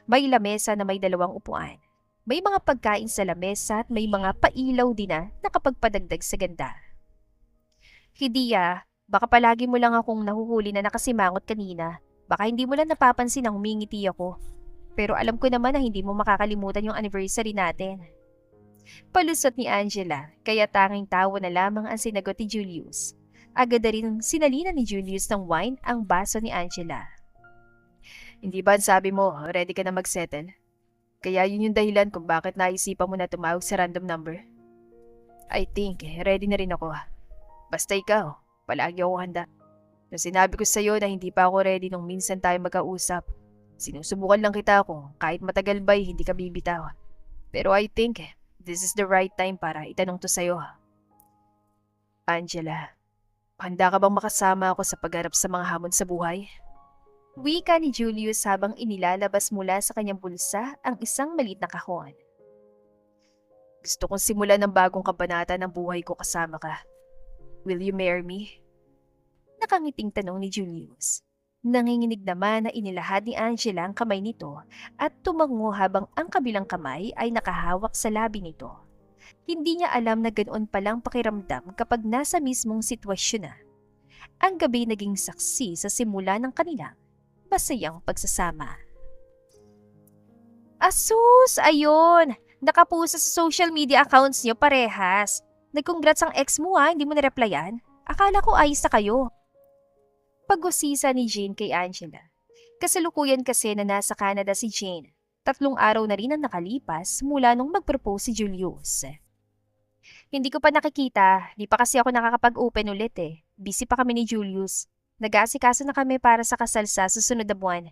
May lamesa na may 2 upuan. May mga pagkain sa lamesa at may mga pailaw din na nakapagpadagdag sa ganda. Hidiya, baka palagi mo lang akong nahuhuli na nakasimangot kanina. Baka hindi mo lang napapansin na humingiti ako. Pero alam ko naman na hindi mo makakalimutan yung anniversary natin. Palusot ni Angela, kaya tanging tawa na lamang ang sinagot ni Julius. Agad na rin sinalina ni Julius ng wine ang baso ni Angela. Hindi ba sabi mo, ready ka na mag-settle? Kaya yun yung dahilan kung bakit naisipan mo na tumawag sa random number? I think, ready na rin ako. Basta ikaw, palagi ako handa. Nung sinabi ko sa'yo na hindi pa ako ready nung minsan tayo magkausap, sinusubukan lang kita kung kahit matagal ba'y hindi ka bibitaw. Pero I think, this is the right time para itanong to sa'yo. Angela. Handa ka bang makasama ako sa pagharap sa mga hamon sa buhay? Wika ni Julius habang inilalabas mula sa kanyang bulsa ang isang maliit na kahon. Gusto kong simulan ng bagong kabanata ng buhay ko kasama ka. Will you marry me? Nakangiting tanong ni Julius. Nanginginig naman na inilahad ni Angela ang kamay nito at tumango habang ang kabilang kamay ay nakahawak sa labi nito. Hindi niya alam na ganoon palang pakiramdam kapag nasa mismong sitwasyon na. Ang gabi naging saksi sa simula ng kanilang masayang pagsasama. Asus! Ayun! Nakapusa sa social media accounts niyo parehas. Nag-congrats ang ex mo hindi mo na-replyan. Akala ko ayos na kayo. Pag-usisa ni Jane kay Angela. Kasalukuyan kasi na nasa Canada si Jane. 3 araw na rin ang nakalipas mula nung mag-propose si Julius. Hindi ko pa nakikita, di pa kasi ako nakakapag-open ulit Busy pa kami ni Julius. Nag-aasikaso na kami para sa kasal sa susunod na buwan.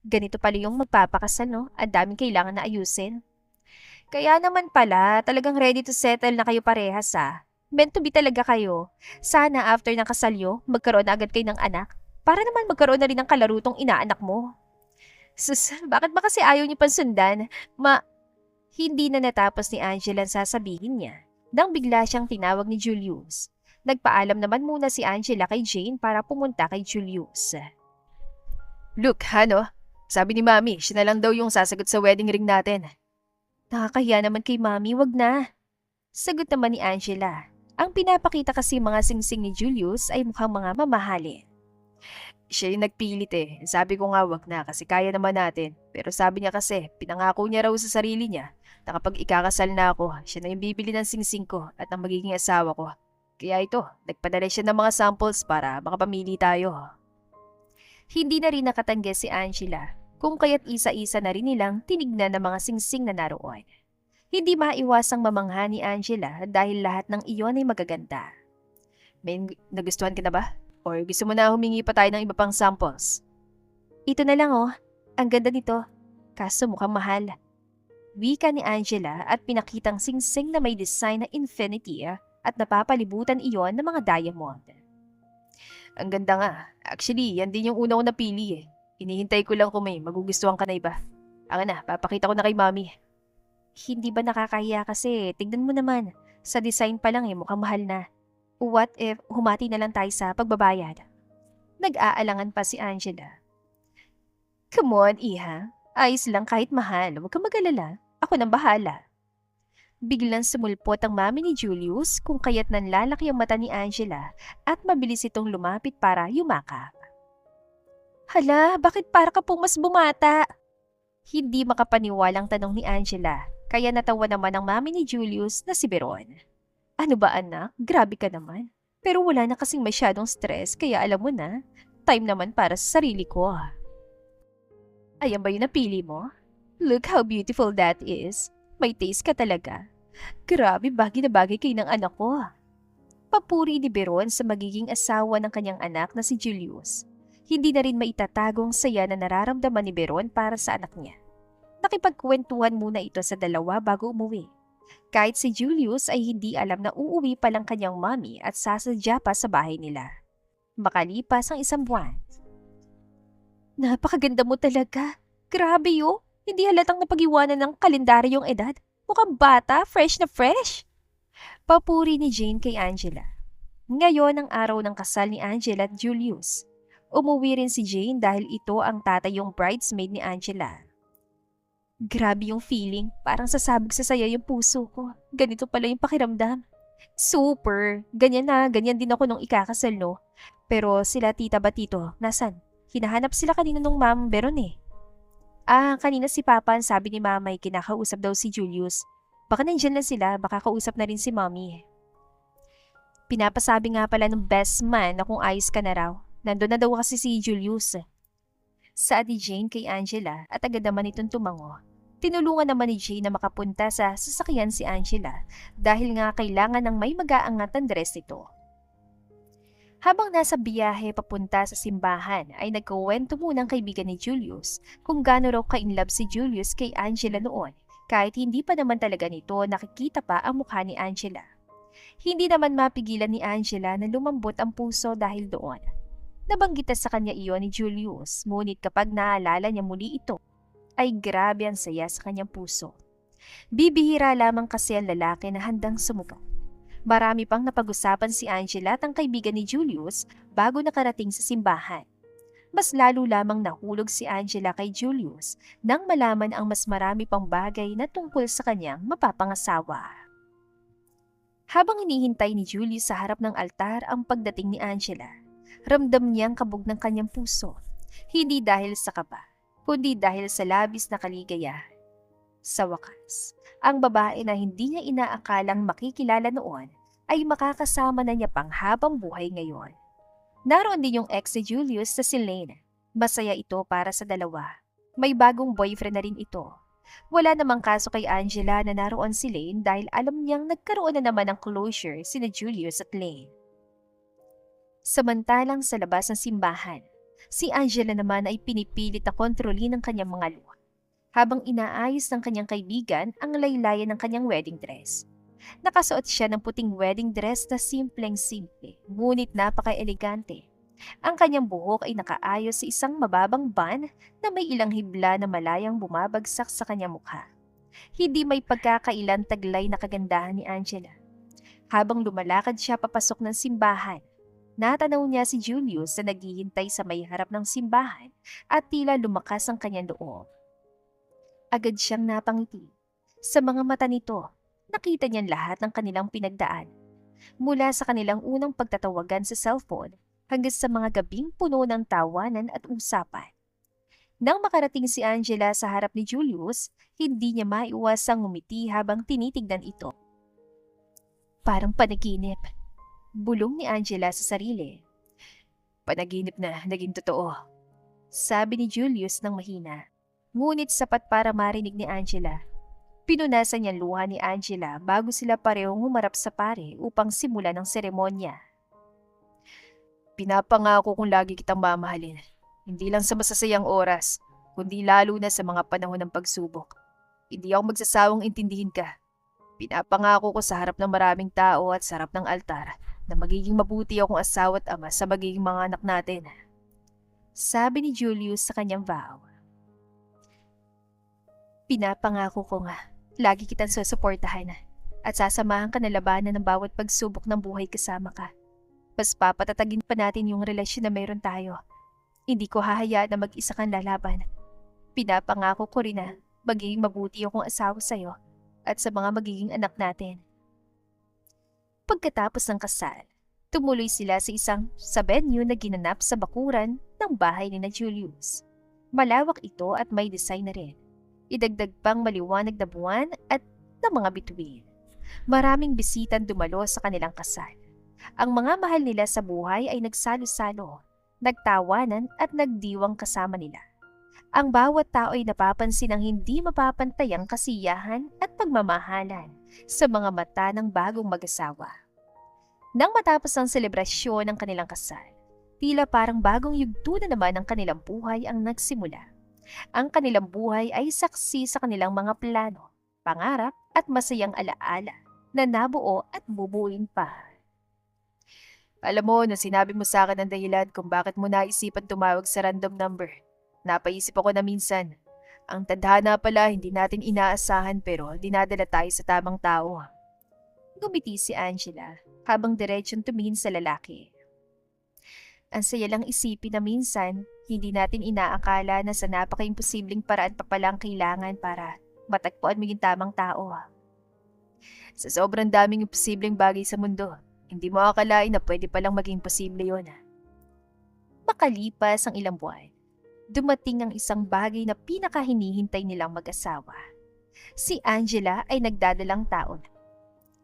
Ganito pala yung magpapakasal no? Ang daming kailangan na ayusin. Kaya naman pala, talagang ready to settle na kayo parehas Meant to be talaga kayo. Sana after ng kasalyo, magkaroon na agad kayo ng anak. Para naman magkaroon na rin ng kalaro tong inaanak mo. Sus, bakit ba kasi ayaw niyo pansundan? Hindi na natapos ni Angela ang sasabihin niya. Nang bigla siyang tinawag ni Julius. Nagpaalam naman muna si Angela kay Jane para pumunta kay Julius. Look, sabi ni Mami, siya na lang daw yung sasagot sa wedding ring natin. Nakakahiya naman kay Mami, wag na. Sagot naman ni Angela. Ang pinapakita kasi mga singsing ni Julius ay mukhang mga mamahalin. Siya yung nagpilit Sabi ko nga wag na kasi kaya naman natin. Pero sabi niya kasi, pinangako niya raw sa sarili niya na kapag ikakasal na ako, siya na yung bibili ng singsing ko at ang magiging asawa ko. Kaya ito, nagpadala siya ng mga samples para makapamili tayo. Hindi na rin nakatanggi si Angela kung kaya't isa-isa na rin nilang tinignan ng mga singsing na naroon. Hindi maiwasang mamangha ni Angela dahil lahat ng iyon ay magaganda. May nagustuhan ka na ba? Or gusto mo na humingi pa tayo ng iba pang samples? Ito na lang ang ganda nito. Kaso mukhang mahal. Wika ni Angela at pinakitang singsing na may design na infinity at napapalibutan iyon ng mga diamond. Ang ganda nga. Actually, yan din yung una ko napili Inihintay ko lang kung may magugustuhan ka na iba. Aka na, papakita ko na kay Mami. Hindi ba nakakahiya kasi? Tignan mo naman. Sa design pa lang mukhang mahal na. What if humati na lang tayo sa pagbabayad? Nag-aalangan pa si Angela. Come on, Iha. Ayos lang kahit mahal. Huwag kang mag-alala. Ako nang bahala. Biglang sumulpot ang mami ni Julius kung kaya't nanlalaki ang mata ni Angela at mabilis itong lumapit para yumakap. Hala, bakit para ka pong mas bumata? Hindi makapaniwalang tanong ni Angela, kaya natawa naman ang mami ni Julius na si Beron. Ano ba anak? Grabe ka naman. Pero wala na kasing masyadong stress kaya alam mo na, time naman para sa sarili ko. Ayan ba yung napili mo? Look how beautiful that is. May taste ka talaga. Grabe, bagay na bagay kay ng anak ko. Papuri ni Beron sa magiging asawa ng kanyang anak na si Julius. Hindi na rin maitatagong saya na nararamdaman ni Beron para sa anak niya. Nakipagkwentuhan muna ito sa dalawa bago umuwi. Kahit si Julius ay hindi alam na uuwi pa lang kanyang mommy at sasadya pa sa bahay nila. Makalipas ang 1 buwan. Napakaganda mo talaga. Grabe Hindi halatang napag-iwanan ng kalendaryong edad. Mukhang bata, fresh na fresh. Papuri ni Jane kay Angela. Ngayon ang araw ng kasal ni Angela at Julius. Umuwi rin si Jane dahil ito ang tatay yung bridesmaid ni Angela. Grabe yung feeling, parang sasabog sa saya yung puso ko. Ganito pala yung pakiramdam. Super! Ganyan din ako nung ikakasal no. Pero sila tita ba tito, nasan? Hinahanap sila kanina nung ma'am Beron kanina si Papa ang sabi ni Mama ay kinakausap daw si Julius. Baka nandyan lang sila, baka kausap na rin si Mommy. Pinapasabi nga pala ng best man na kung ayos ka na raw. Nandun na daw kasi si Julius. Saad ni Jane kay Angela at agad naman itong tumango. Tinulungan naman ni Jane na makapunta sa sasakyan si Angela dahil nga kailangan ng may mag-aangat ang dress nito. Habang nasa biyahe papunta sa simbahan ay nagkuwento muna ang kaibigan ni Julius kung gaano raw ka-inlove si Julius kay Angela noon kahit hindi pa naman talaga nito nakikita pa ang mukha ni Angela. Hindi naman mapigilan ni Angela na lumambot ang puso dahil doon. Nabanggit na sa kanya iyon ni Julius, ngunit kapag naalala niya muli ito, ay grabe ang saya sa kanyang puso. Bibihira lamang kasi ang lalaki na handang sumugal. Marami pang napag-usapan si Angela at ang kaibigan ni Julius bago nakarating sa simbahan. Mas lalo lamang nahulog si Angela kay Julius nang malaman ang mas marami pang bagay na tungkol sa kanyang mapapangasawa. Habang hinihintay ni Julius sa harap ng altar ang pagdating ni Angela, ramdam niyang kabog ng kanyang puso, hindi dahil sa kaba, kundi dahil sa labis na kaligayahan. Sa wakas, ang babae na hindi niya inaakalang makikilala noon ay makakasama na niya pang habang buhay ngayon. Naroon din yung ex ni Julius na si Lane. Masaya ito para sa dalawa. May bagong boyfriend na rin ito. Wala namang kaso kay Angela na naroon si Lane dahil alam niyang nagkaroon na naman ng closure sina Julius at Lane. Samantalang sa labas ng simbahan, si Angela naman ay pinipilit na kontrolin ang kanyang mga luha habang inaayos ng kanyang kaibigan ang laylayan ng kanyang wedding dress. Nakasuot siya ng puting wedding dress na simpleng-simple, ngunit napaka-elegante. Ang kanyang buhok ay nakaayos sa isang mababang bun na may ilang hibla na malayang bumabagsak sa kanyang mukha. Hindi may pagkakailan taglay na kagandahan ni Angela. Habang lumalakad siya papasok ng simbahan, natanaw niya si Julius na naghihintay sa may harap ng simbahan at tila lumakas ang kanyang loob. Agad siyang napangiti. Sa mga mata nito, nakita niyan lahat ng kanilang pinagdaan. Mula sa kanilang unang pagtatawagan sa cellphone hanggang sa mga gabing puno ng tawanan at usapan. Nang makarating si Angela sa harap ni Julius, hindi niya maiwasang ngumiti habang tinitignan ito. Parang panaginip. Bulong ni Angela sa sarili. Panaginip na naging totoo, sabi ni Julius ng mahina. Ngunit sapat para marinig ni Angela. Pinunasan niya luha ni Angela bago sila parehong humarap sa pare upang simulan ang seremonya. Pinapangako kong lagi kitang mamahalin, hindi lang sa masasayang oras, kundi lalo na sa mga panahon ng pagsubok. Hindi ako magsasawang intindihin ka. Pinapangako ko sa harap ng maraming tao at sa harap ng altar na magiging mabuti akong asawa at ama sa magiging mga anak natin. Sabi ni Julius sa kanyang vow. Pinapangako ko nga, lagi kitang susuportahan at sasamahan ka na labanan ng bawat pagsubok ng buhay kasama ka. Mas papatatagin pa natin yung relasyon na mayroon tayo. Hindi ko hahayaan na mag-isa kang lalaban. Pinapangako ko rin na magiging mabuti akong asawa sa'yo at sa mga magiging anak natin. Pagkatapos ng kasal, tumuloy sila sa venue na ginanap sa bakuran ng bahay ni na Julius. Malawak ito at may design na rin. Idagdag pang maliwanag na buwan at ng mga bituin. Maraming bisitan dumalo sa kanilang kasal. Ang mga mahal nila sa buhay ay nagsalo-salo, nagtawanan at nagdiwang kasama nila. Ang bawat tao ay napapansin ang hindi mapapantayang kasiyahan at pagmamahalan sa mga mata ng bagong mag-asawa. Nang matapos ang selebrasyon ng kanilang kasal, tila parang bagong yugto na naman ang kanilang buhay ang nagsimula. Ang kanilang buhay ay saksi sa kanilang mga plano, pangarap at masayang alaala na nabuo at bubuin pa. Alam mo, na sinabi mo sa akin ang dahilan kung bakit mo naisipan tumawag sa random number. Napaisip ako na minsan, ang tadhana pala hindi natin inaasahan pero dinadala tayo sa tamang tao. Gumiti si Angela habang diretsong tumingin sa lalaki. Ang saya lang isipin na minsan, hindi natin inaakala na sa napaka-imposibleng paraan pa palang kailangan para matagpuan mo yung tamang tao. Sa sobrang daming imposibleng bagay sa mundo, hindi mo akalain na pwede palang maging posible yun. Makalipas ang ilang buwan, dumating ang isang bagay na pinakahinihintay nilang mag-asawa. Si Angela ay nagdadalang taon.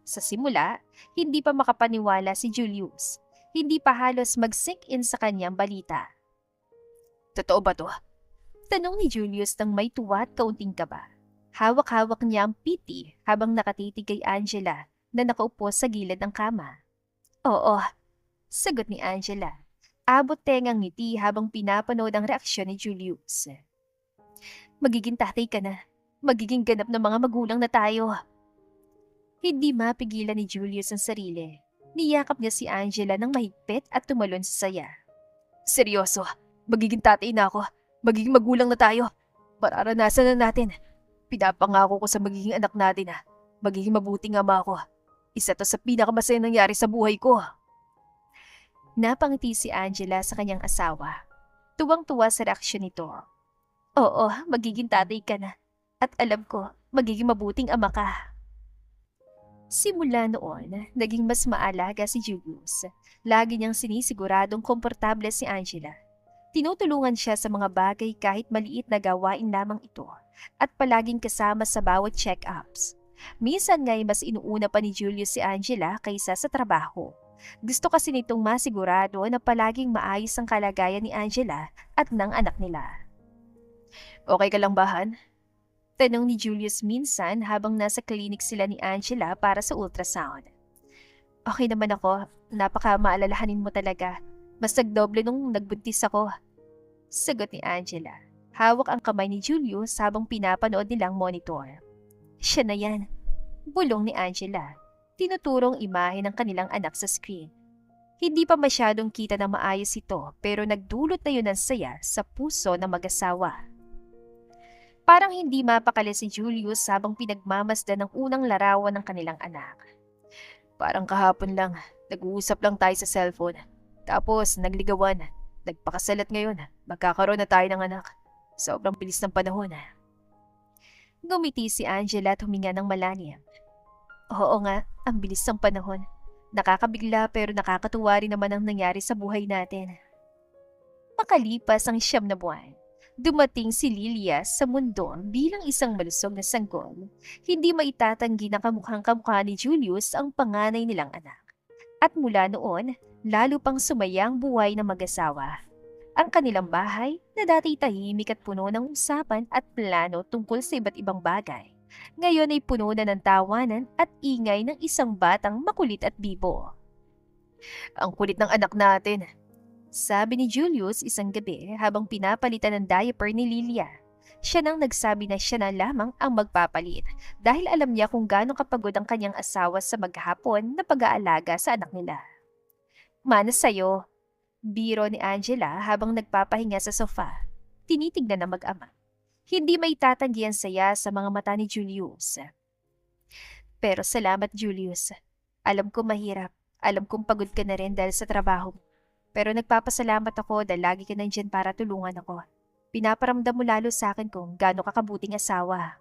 Sa simula, hindi pa makapaniwala si Julius. Hindi pa halos mag-sink in sa kanyang balita. Totoo ba to? Tanong ni Julius nang may tuwa at kaunting kaba. Hawak-hawak niya ang piti habang nakatitig kay Angela na nakaupo sa gilid ng kama. Oo, sagot ni Angela. Abot tengang ngiti habang pinapanood ang reaksyon ni Julius. Magiging tatay ka na. Magiging ganap na mga magulang na tayo. Hindi mapigilan ni Julius ang sarili. Niyakap niya si Angela ng mahigpit at tumalon sa saya. Seryoso, magiging tatay na ako. Magiging magulang na tayo. Mararanasan na natin. Pinapangako ko sa magiging anak natin magiging mabuting ama ako. Isa to sa pinakamasayang nangyari sa buhay ko. Napangiti si Angela sa kanyang asawa. Tuwang-tuwa sa reaksyon nito. Oo, magiging tatay ka na. At alam ko, magiging mabuting ama ka. Simula noon, naging mas maalaga si Julius. Lagi niyang sinisiguradong komportable si Angela. Tinutulungan siya sa mga bagay kahit maliit na gawain lamang ito at palaging kasama sa bawat check-ups. Minsan nga'y mas inuuna pa ni Julius si Angela kaysa sa trabaho. Gusto kasi nitong masigurado na palaging maayos ang kalagayan ni Angela at ng anak nila. Okay ka lang ba, Han? Tanong ni Julius minsan habang nasa clinic sila ni Angela para sa ultrasound. Okay naman ako, napaka maalalahanin mo talaga. Mas nagdoble nung nagbuntis ako. Sagot ni Angela. Hawak ang kamay ni Julius habang pinapanood nilang monitor. Siya na yan. Bulong ni Angela. Tinuturong imahe ng kanilang anak sa screen. Hindi pa masyadong kita na maayos ito pero nagdulot na yun ng saya sa puso ng mag-asawa. Parang hindi mapakali si Julius habang pinagmamasdan ng unang larawan ng kanilang anak. Parang kahapon lang, nag-uusap lang tayo sa cellphone. Tapos nagligawan, nagpakasalat ngayon, magkakaroon na tayo ng anak. Sobrang bilis ng panahon. Ngumiti si Angela at huminga ng malalim. Oo nga, ang bilis ng panahon. Nakakabigla pero nakakatuwa rin naman ang nangyari sa buhay natin. Makalipas ang 9 na buwan, dumating si Lilia sa mundo bilang isang malusog na sanggol. Hindi maitatanggi na kamukhang-kamukha ni Julius ang panganay nilang anak. At mula noon, lalo pang sumaya ang buhay ng mag-asawa. Ang kanilang bahay na dati tahimik at puno ng usapan at plano tungkol sa iba't ibang bagay. Ngayon ay puno na ng tawanan at ingay ng isang batang makulit at bibo. Ang kulit ng anak natin. Sabi ni Julius isang gabi habang pinapalitan ng diaper ni Lilia. Siya nang nagsabi na siya na lamang ang magpapalit dahil alam niya kung gaano kapagod ang kanyang asawa sa maghapon na pag-aalaga sa anak nila. Mana sa'yo, biro ni Angela habang nagpapahinga sa sofa. Tinitignan na mag-ama. Hindi may tatanggi ang saya sa mga mata ni Julius. Pero salamat Julius. Alam ko mahirap. Alam kong pagod ka na rin dahil sa trabaho mo. Pero nagpapasalamat ako dahil lagi ka nandyan para tulungan ako. Pinaparamdam mo lalo sa akin kung gaano kakabuting asawa.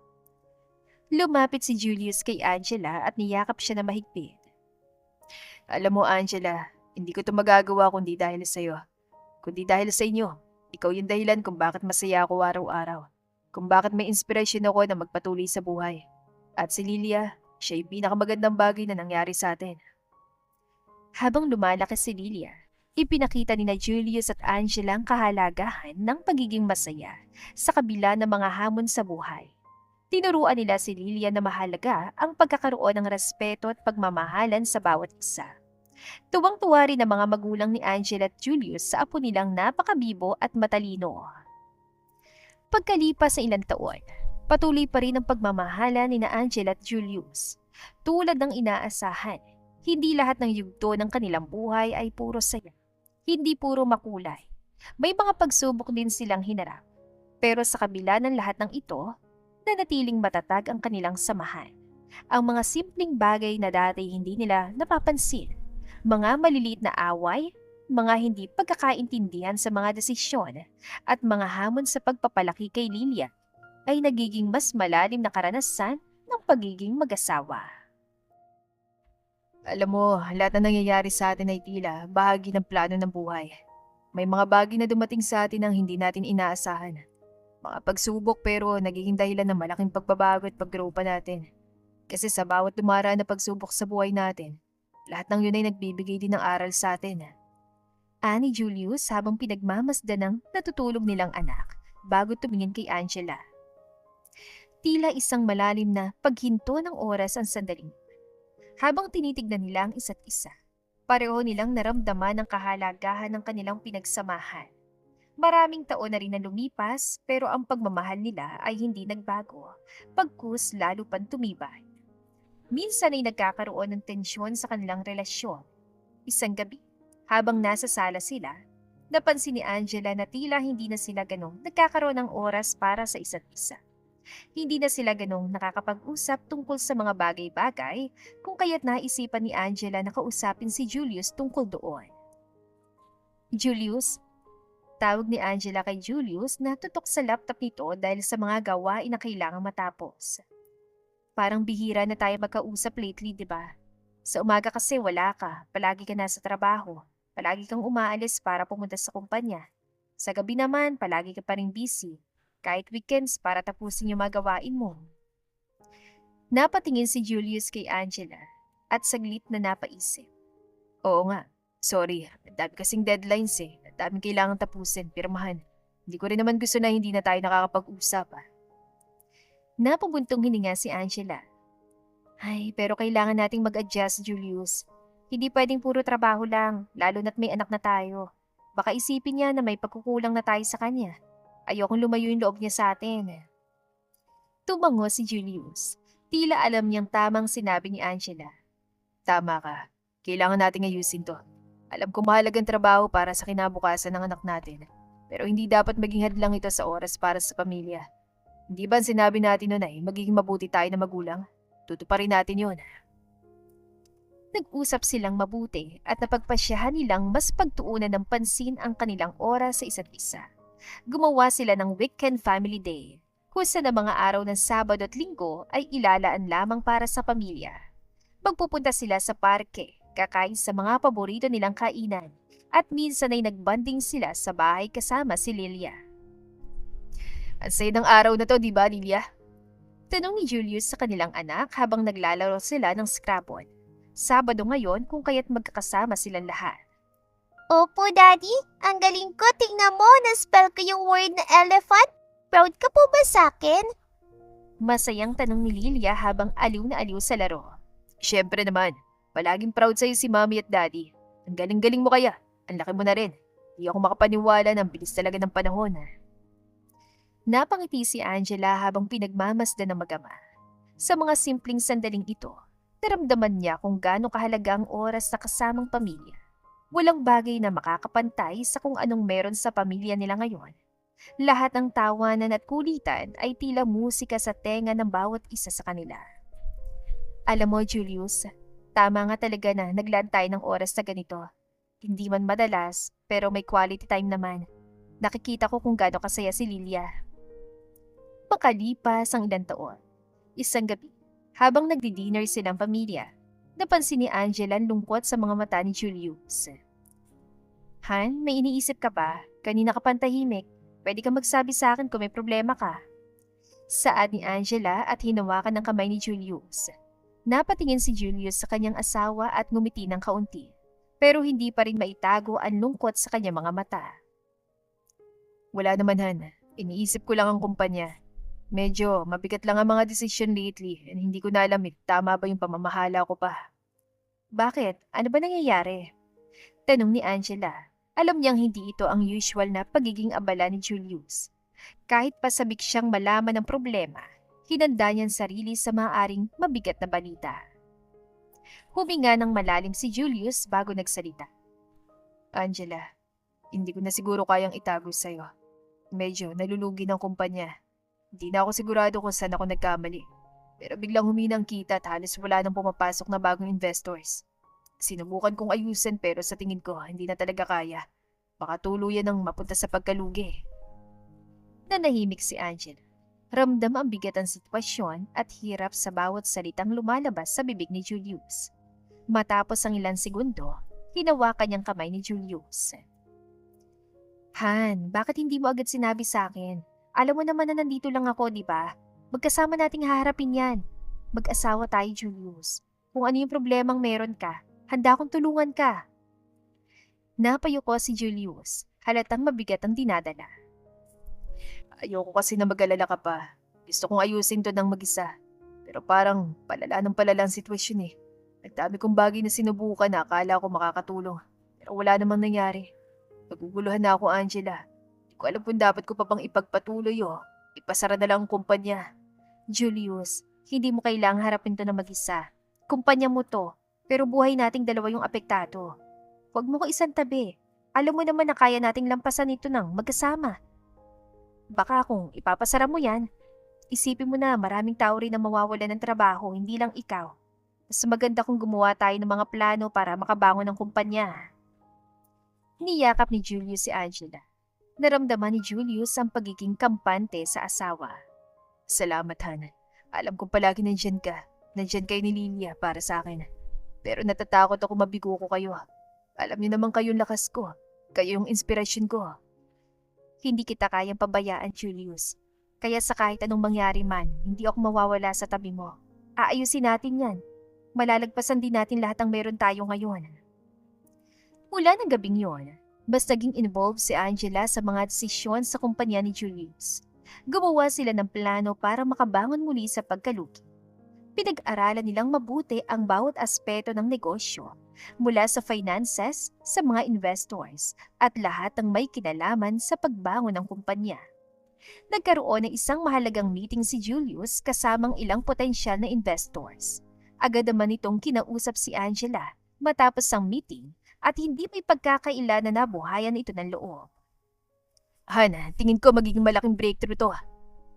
Lumapit si Julius kay Angela at niyakap siya na mahigpit. Alam mo Angela, hindi ko ito magagawa kundi dahil sa'yo. Kundi dahil sa inyo. Ikaw yung dahilan kung bakit masaya ako araw-araw. Kung bakit may inspirasyon ako na magpatuloy sa buhay. At si Lilia, siya yung pinakamagandang bagay na nangyari sa atin. Habang lumalaki si Lilia, ipinakita ni na Julius at Angela ang kahalagahan ng pagiging masaya sa kabila ng mga hamon sa buhay. Tinuruan nila si Lilia na mahalaga ang pagkakaroon ng respeto at pagmamahalan sa bawat isa. Tuwang-tuwa rin ang mga magulang ni Angela at Julius sa apo nilang napakabibo at matalino. Pagkalipas sa ilang taon, patuloy pa rin ang pagmamahala ni na Angela at Julius. Tulad ng inaasahan, hindi lahat ng yugto ng kanilang buhay ay puro saya. Hindi puro makulay. May mga pagsubok din silang hinarap. Pero sa kabila ng lahat ng ito, nanatiling matatag ang kanilang samahan. Ang mga simpleng bagay na dati hindi nila napapansin. Mga maliliit na away, mga hindi pagkakaintindihan sa mga desisyon, at mga hamon sa pagpapalaki kay Lilia ay nagiging mas malalim na karanasan ng pagiging mag-asawa. Alam mo, lahat na nangyayari sa atin ay tila bahagi ng plano ng buhay. May mga bagay na dumating sa atin ang hindi natin inaasahan. Mga pagsubok pero nagiging dahilan ng malaking pagbabago at pag-grow pa natin. Kasi sa bawat dumaraan na pagsubok sa buhay natin, lahat ng yun ay nagbibigay din ng aral sa atin. Ani Julius habang pinagmamasdan ng natutulog nilang anak bago tumingin kay Angela. Tila isang malalim na paghinto ng oras ang sandaling. Habang tinitignan nila ang isa't isa, pareho nilang naramdaman ang kahalagahan ng kanilang pinagsamahan. Maraming taon na rin na lumipas pero ang pagmamahal nila ay hindi nagbago, pagkus lalo pang tumibay. Minsan ay nagkakaroon ng tensyon sa kanilang relasyon. Isang gabi, habang nasa sala sila, napansin ni Angela na tila hindi na sila ganong nagkakaroon ng oras para sa isa't isa. Hindi na sila ganong nakakapag-usap tungkol sa mga bagay-bagay kung kaya't naisipan ni Angela na kausapin si Julius tungkol doon. Julius, tawag ni Angela kay Julius na tutok sa laptop nito dahil sa mga gawain na kailangang matapos. Parang bihira na tayo magkausap lately, di ba? Sa umaga kasi wala ka, palagi ka nasa trabaho, palagi kang umaalis para pumunta sa kumpanya. Sa gabi naman, palagi ka pa rin busy, kahit weekends para tapusin yung mga gawain mo. Napatingin si Julius kay Angela at saglit na napaisip. Oo nga, sorry, ang dami kasing deadlines eh, ang daming kailangan tapusin, pirmahan. Hindi ko rin naman gusto na hindi na tayo nakakapag-usap ah. Napabuntong hininga si Angela. Ay, pero kailangan nating mag-adjust, Julius. Hindi pwedeng puro trabaho lang, lalo na't may anak na tayo. Baka isipin niya na may pagkukulang na tayo sa kanya. Ayokong lumayo yung loob niya sa atin. Tumango si Julius. Tila alam niyang tamang sinabi ni Angela. Tama ka. Kailangan nating ayusin to. Alam ko mahalagang trabaho para sa kinabukasan ng anak natin. Pero hindi dapat maging hadlang ito sa oras para sa pamilya. Hindi ba sinabi natin noon ay magiging mabuti tayo na magulang? Tutuparin natin yun. Nag-usap silang mabuti at napagpasyahan nilang mas pagtuunan ng pansin ang kanilang oras sa isa't isa. Gumawa sila ng Weekend Family Day, kung saan ang mga araw ng Sabado at Linggo ay ilalaan lamang para sa pamilya. Magpupunta sila sa parke, kakain sa mga paborito nilang kainan, at minsan ay nagbanding sila sa bahay kasama si Lilia. Ang saya ng araw na to, di ba, Lilia? Tanong ni Julius sa kanilang anak habang naglalaro sila ng Scrabble. Sabado ngayon kung kaya't magkakasama silang lahat. Opo, Daddy. Ang galing ko. Tingnan mo, na-spell ko yung word na elephant. Proud ka po ba sa akin? Masayang tanong ni Lilia habang aliw na aliw sa laro. Siyempre naman, palaging proud sa'yo si Mommy at Daddy. Ang galing-galing mo kaya. Ang laki mo na rin. Hindi ako makapaniwala na ang bilis talaga ng panahon. Napangiti si Angela habang pinagmamasdan ng mag-ama. Sa mga simpleng sandaling ito, naramdaman niya kung gaano kahalaga ang oras na kasamang pamilya. Walang bagay na makakapantay sa kung anong meron sa pamilya nila ngayon. Lahat ng tawanan at kulitan ay tila musika sa tenga ng bawat isa sa kanila. Alam mo, Julius, tama nga talaga na naglaan tayo ng oras na ganito. Hindi man madalas, pero may quality time naman. Nakikita ko kung gaano kasaya si Lilia. Makalipas ang ilang taon. Isang gabi, habang nagdi-dinner silang pamilya, napansin ni Angela ang lungkot sa mga mata ni Julius. Han, may iniisip ka ba? Kanina ka pantahimik. Pwede ka magsabi sa akin kung may problema ka. Saad ni Angela at hinawakan ng kamay ni Julius. Napatingin si Julius sa kanyang asawa at ngumiti ng kaunti. Pero hindi pa rin maitago ang lungkot sa kanyang mga mata. Wala naman, Han. Iniisip ko lang ang kumpanya. Medyo mabigat lang ang mga desisyon lately and hindi ko na alam tama ba yung pamamahala ko pa. Bakit? Ano ba nangyayari? Tanong ni Angela. Alam niyang hindi ito ang usual na pagiging abala ni Julius. Kahit pasabik siyang malaman ng problema, hinanda niyang sarili sa maaaring mabigat na balita. Huminga ng malalim si Julius bago nagsalita. Angela, hindi ko na siguro kayang itago sa'yo. Medyo nalulugi ng kumpanya. Hindi na ako sigurado kung saan ako nagkamali. Pero biglang huminang kita at halos wala nang pumapasok na bagong investors. Sinubukan kong ayusin pero sa tingin ko hindi na talaga kaya. Baka tuluyan ng mapunta sa pagkalugi. Nanahimik si Angela. Ramdam ang bigat ang sitwasyon at hirap sa bawat salitang lumalabas sa bibig ni Julius. Matapos ang ilang segundo, hinawakan niyang kamay ni Julius. Han, bakit hindi mo agad sinabi sa akin? Alam mo naman na nandito lang ako, di ba? Magkasama nating haharapin yan. Mag-asawa tayo, Julius. Kung ano yung problemang meron ka, handa akong tulungan ka. Napayuko si Julius. Halatang mabigat ang dinadala. Ayoko kasi na mag-alala ka pa. Gusto kong ayusin to ng mag-isa. Pero parang palala ng palala ang sitwasyon eh. Nagdami kong bagay na sinubukan na akala ko makakatulong. Pero wala namang nangyari. Naguguluhan na ako, Angela. Hindi ko alam kung dapat ko pa bang ipagpatuloy o ipasara na lang ang kumpanya. Julius, hindi mo kailangang harapin to na mag-isa. Kumpanya mo to, pero buhay nating dalawa yung apektado. Huwag mo ko isang tabi. Alam mo naman na kaya nating lampasan ito ng magkasama. Baka kung ipapasara mo yan, isipin mo na maraming tao rin na mawawalan ng trabaho, hindi lang ikaw. Mas maganda kung gumawa tayo ng mga plano para makabangon ng kumpanya. Niyakap ni Julius si Angela. Naramdaman ni Julius ang pagiging kampante sa asawa. Salamat, Han. Alam kong palagi nandyan ka. Nandyan kayo ni Lilia para sa akin. Pero natatakot ako mabigo ko kayo. Alam niyo naman kayong lakas ko. Kayo yung inspirasyon ko. Hindi kita kayang pabayaan, Julius. Kaya sa kahit anong mangyari man, hindi ako mawawala sa tabi mo. Aayusin natin yan. Malalagpasan din natin lahat ng meron tayo ngayon. Mula ng gabing yon, mas naging involved si Angela sa mga desisyon sa kumpanya ni Julius. Gumawa sila ng plano para makabangon muli sa pagkalugi. Pinag-aralan nilang mabuti ang bawat aspeto ng negosyo, mula sa finances, sa mga investors, at lahat ng may kinalaman sa pagbangon ng kumpanya. Nagkaroon ng isang mahalagang meeting si Julius kasamang ilang potensyal na investors. Agad naman itong kinausap si Angela matapos ang meeting at hindi may pagkakaila na nabuhayan ito ng loob. Hana, tingin ko magiging malaking breakthrough to.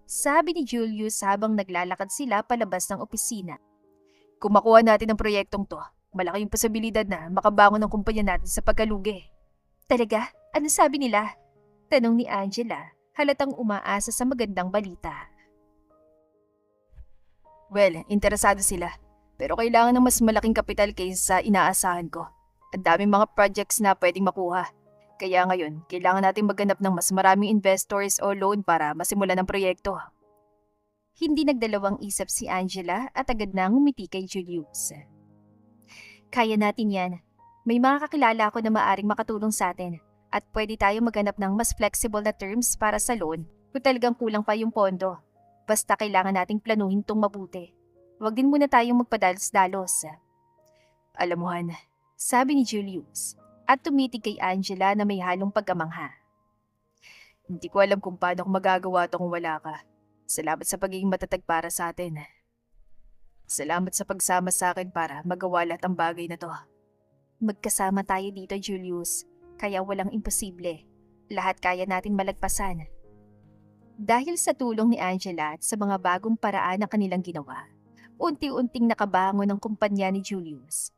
Sabi ni Julius habang naglalakad sila palabas ng opisina. Kung makuha natin ang proyektong to, malaki yung posibilidad na makabangon ng kumpanya natin sa pagkalugi. Talaga? Ano sabi nila? Tanong ni Angela, halatang umaasa sa magandang balita. Well, interesado sila. Pero kailangan ng mas malaking kapital kaysa inaasahan ko. Ang daming mga projects na pwedeng makuha. Kaya ngayon, kailangan natin maghanap ng mas maraming investors o loan para masimulan ang proyekto. Hindi nagdalawang isip si Angela at agad na ngumiti kay Julius. Kaya natin yan. May mga kakilala ako na maaring makatulong sa atin at pwede tayo maghanap ng mas flexible na terms para sa loan kung talagang kulang pa yung pondo. Basta kailangan nating planuhin tong mabuti. Huwag din muna tayong magpadalos-dalos. Alam mo, Han, sabi ni Julius at tumitig kay Angela na may halong pagkamangha. Hindi ko alam kung paano ko magagawa ito kung wala ka. Salamat sa pagiging matatag para sa atin. Salamat sa pagsama sa akin para magawa lahat ang bagay na to. Magkasama tayo dito, Julius, kaya walang imposible. Lahat kaya natin malagpasan. Dahil sa tulong ni Angela at sa mga bagong paraan na kanilang ginawa, unti-unting nakabangon ang kumpanya ni Julius.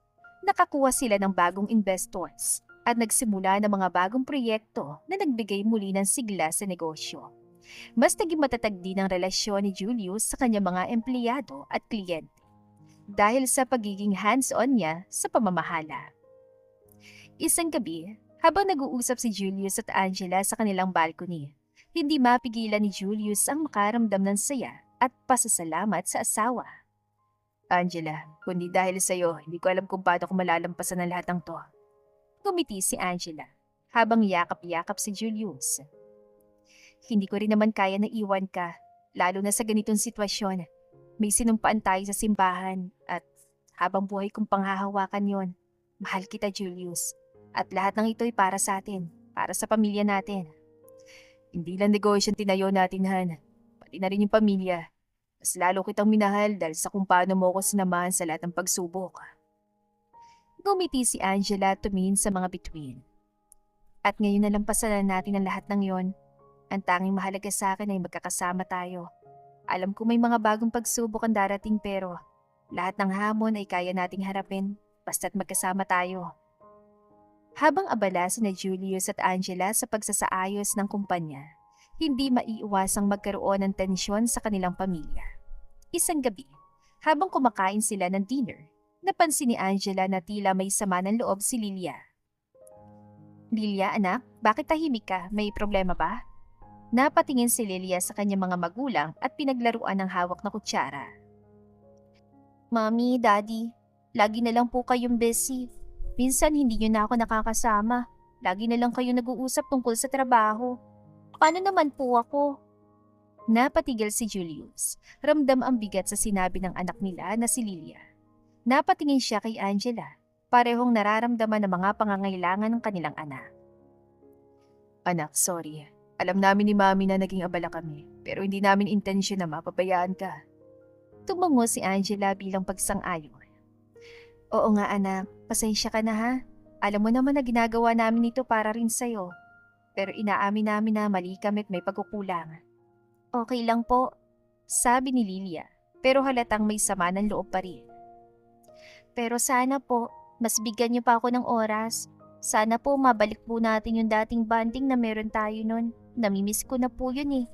Nakakuha sila ng bagong investors at nagsimula ng mga bagong proyekto na nagbigay muli ng sigla sa negosyo. Mas naging matatag din ang relasyon ni Julius sa kanyang mga empleyado at kliyente dahil sa pagiging hands-on niya sa pamamahala. Isang gabi, habang nag-uusap si Julius at Angela sa kanilang balcony, hindi mapigilan ni Julius ang makaramdam ng saya at pasasalamat sa asawa. Angela, kundi dahil sa'yo, hindi ko alam kung paano ko malalampasan ang lahat ng to. Ngumiti si Angela habang yakap-yakap si Julius. Hindi ko rin naman kaya na iwan ka, lalo na sa ganitong sitwasyon. May sinumpaan tayo sa simbahan at habang buhay kong panghahawakan yon. Mahal kita, Julius. At lahat ng ito'y para sa atin, para sa pamilya natin. Hindi lang negosyo ang tinayo natin, Han. Pati na rin yung pamilya. Mas lalo kitang minahal dahil sa kung paano mo ko sinamahan sa lahat ng pagsubok. Ngumiti si Angela at tumingin sa mga bituin. At ngayon nalampasan na natin ang lahat ng yon. Ang tanging mahalaga sa akin ay magkakasama tayo. Alam ko may mga bagong pagsubok ang darating pero lahat ng hamon ay kaya nating harapin basta't magkasama tayo. Habang abala sina Julius at Angela sa pagsasaayos ng kumpanya, hindi maiiwasang magkaroon ng tensyon sa kanilang pamilya. Isang gabi, habang kumakain sila ng dinner, napansin ni Angela na tila may sama ng loob si Lilia. Lilia, anak, bakit tahimik ka? May problema ba? Napatingin si Lilia sa kanyang mga magulang at pinaglaruan ng hawak na kutsara. Mommy, Daddy, lagi na lang po kayong busy. Minsan hindi niyo na ako nakakasama. Lagi na lang kayo nag-uusap tungkol sa trabaho. Paano naman po ako? Napatigil si Julius. Ramdam ang bigat sa sinabi ng anak nila na si Lilia. Napatingin siya kay Angela. Parehong nararamdaman ng mga pangangailangan ng kanilang anak. Anak, sorry. Alam namin ni Mami na naging abala kami, pero hindi namin intensyon na mapabayaan ka. Tumango si Angela bilang pagsang-ayon. Oo nga anak, pasensya ka na ha. Alam mo naman na ginagawa namin ito para rin sa'yo. Pero inaamin namin na mali kami at may pagkukulang. Okay lang po, sabi ni Lilia, pero halatang may sama ng loob pa rin. Pero sana po, mas bigyan niyo pa ako ng oras. Sana po mabalik po natin yung dating bonding na meron tayo nun. Namimiss ko na po yun eh.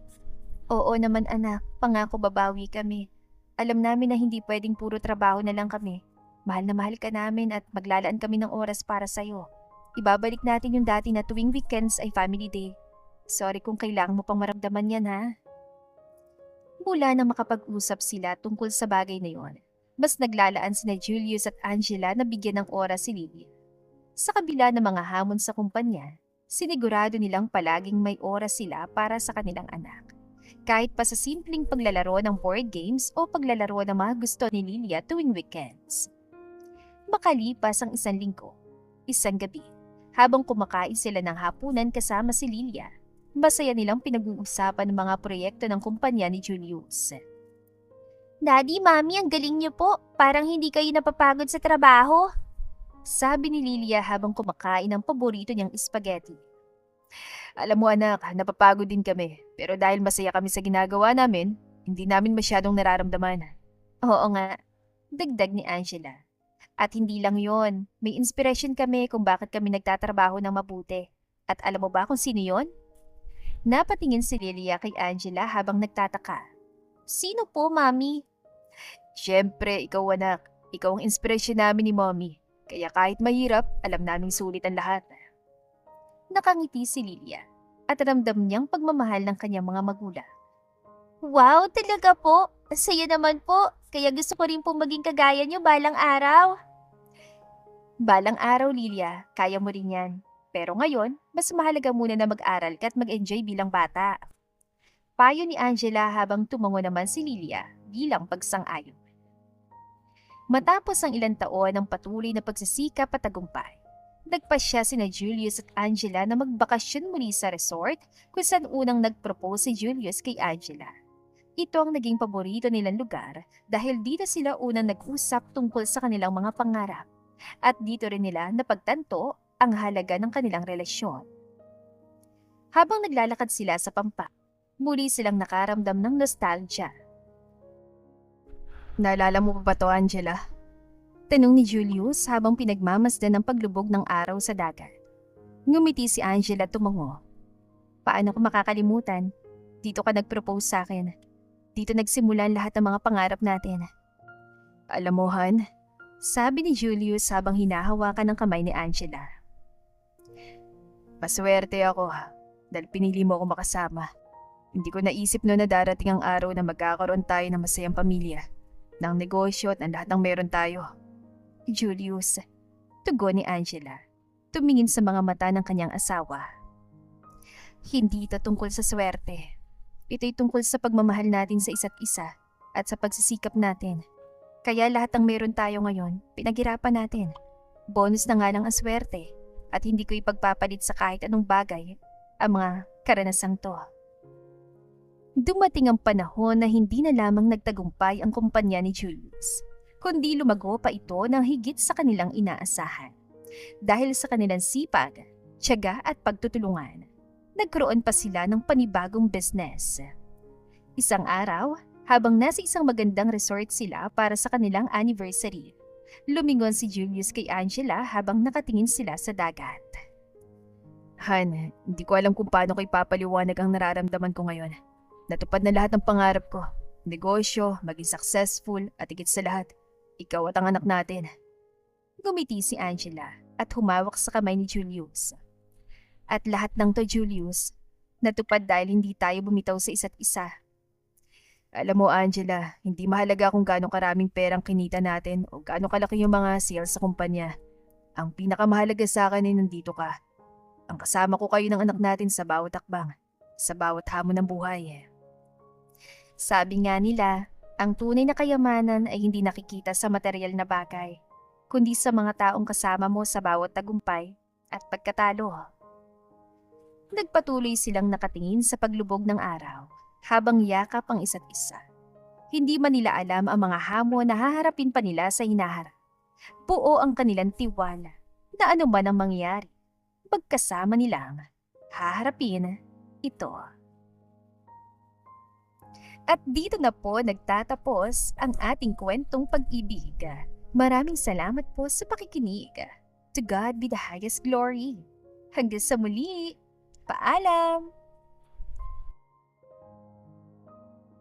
Oo naman anak, pangako babawi kami. Alam namin na hindi pwedeng puro trabaho na lang kami. Mahal na mahal ka namin at maglalaan kami ng oras para sa'yo. Ibabalik natin yung dati na tuwing weekends ay family day. Sorry kung kailangan mo pang maramdaman yan ha. Mula na makapag-usap sila tungkol sa bagay na yon, mas naglalaan sina Julius at Angela na bigyan ng oras si Lily. Sa kabila ng mga hamon sa kumpanya, sinigurado nilang palaging may oras sila para sa kanilang anak. Kahit pa sa simpleng paglalaro ng board games o paglalaro ng mga gusto ni Lilia tuwing weekends. Makalipas ang isang linggo, isang gabi, habang kumakain sila ng hapunan kasama si Lilia, masaya nilang pinag-uusapan ng mga proyekto ng kumpanya ni Julius. Daddy, Mami, ang galing niyo po. Parang hindi kayo napapagod sa trabaho. Sabi ni Lilia habang kumakain ng paborito niyang spaghetti. Alam mo anak, napapagod din kami. Pero dahil masaya kami sa ginagawa namin, hindi namin masyadong nararamdaman. Oo nga, dagdag ni Angela. At hindi lang yon, may inspiration kami kung bakit kami nagtatrabaho ng mabuti. At alam mo ba kung sino yon? Napatingin si Lilia kay Angela habang nagtataka. Sino po, Mami? Siyempre, ikaw anak. Ikaw ang inspirasyon namin ni Mommy. Kaya kahit mahirap, alam naming sulit ang lahat. Nakangiti si Lilia at ramdam niyang pagmamahal ng kanyang mga magulang. Wow, talaga po. Saya naman po. Kaya gusto ko rin po maging kagaya niyo balang araw. Balang araw, Lilia, kaya mo rin yan. Pero ngayon, mas mahalaga muna na mag-aral ka at mag-enjoy bilang bata. Payo ni Angela habang tumango naman si Lilia bilang pagsang-ayon. Matapos ang ilang taon ng patuloy na pagsisikap at tagumpay, nagpasya sina Julius at Angela na magbakasyon muli sa resort kung saan unang nag-propose si Julius kay Angela. Ito ang naging paborito nilang lugar dahil dito sila unang nag-usap tungkol sa kanilang mga pangarap at dito rin nila napagtanto ang halaga ng kanilang relasyon. Habang naglalakad sila sa pampa, muli silang nakaramdam ng nostalgia. Naalala mo pa ba to, Angela? Tanong ni Julius habang pinagmamasdan ng paglubog ng araw sa dagat. Ngumiti si Angela tumango. Paano ko makakalimutan? Dito ka nag-propose sa akin. Dito nagsimulan lahat ng mga pangarap natin. Alam mo, Han, sabi ni Julius habang hinahawakan ng kamay ni Angela. Maswerte ako dahil pinili mo ako makasama. Hindi ko naisip na darating ang araw na magkakaroon tayo ng masayang pamilya, ng negosyo at ng lahat ng meron tayo. Julius, tugon ni Angela, tumingin sa mga mata ng kanyang asawa. Hindi ito tungkol sa swerte. Ito'y tungkol sa pagmamahal natin sa isa't isa at sa pagsisikap natin. Kaya lahat ng meron tayo ngayon, pinaghirapan natin. Bonus na nga lang ang swerte at hindi ko ipagpapalit sa kahit anong bagay ang mga karanasang to. Dumating ang panahon na hindi na lamang nagtagumpay ang kumpanya ni Julius, kundi lumago pa ito ng higit sa kanilang inaasahan. Dahil sa kanilang sipag, tiyaga at pagtutulungan, nagkaroon pa sila ng panibagong business. Isang araw, habang nasa isang magandang resort sila para sa kanilang anniversary, lumingon si Julius kay Angela habang nakatingin sila sa dagat. Han, hindi ko alam kung paano ko ipapaliwanag ang nararamdaman ko ngayon. Natupad na lahat ng pangarap ko. Negosyo, maging successful, at higit sa lahat, ikaw at ang anak natin. Gumiti si Angela at humawak sa kamay ni Julius. At lahat ng to, Julius, natupad dahil hindi tayo bumitaw sa isa't isa. Alam mo, Angela, hindi mahalaga kung gaano karaming perang kinita natin o gaano kalaki yung mga sales sa kumpanya. Ang pinakamahalaga sa akin ay nandito ka. Ang kasama ko kayo ng anak natin sa bawat akbang, sa bawat hamon ng buhay. Sabi nga nila, ang tunay na kayamanan ay hindi nakikita sa material na bagay, kundi sa mga taong kasama mo sa bawat tagumpay at pagkatalo. Nagpatuloy silang nakatingin sa paglubog ng araw habang yakap ang isa't isa. Hindi man nila alam ang mga hamon na haharapin pa nila sa hinaharap. Buo ang kanilang tiwala na anuman ang mangyari, magkasama nilang haharapin ito. At dito na po nagtatapos ang ating kwentong pag-ibig. Maraming salamat po sa pakikinig. To God be the highest glory. Hanggang sa muli. Paalam!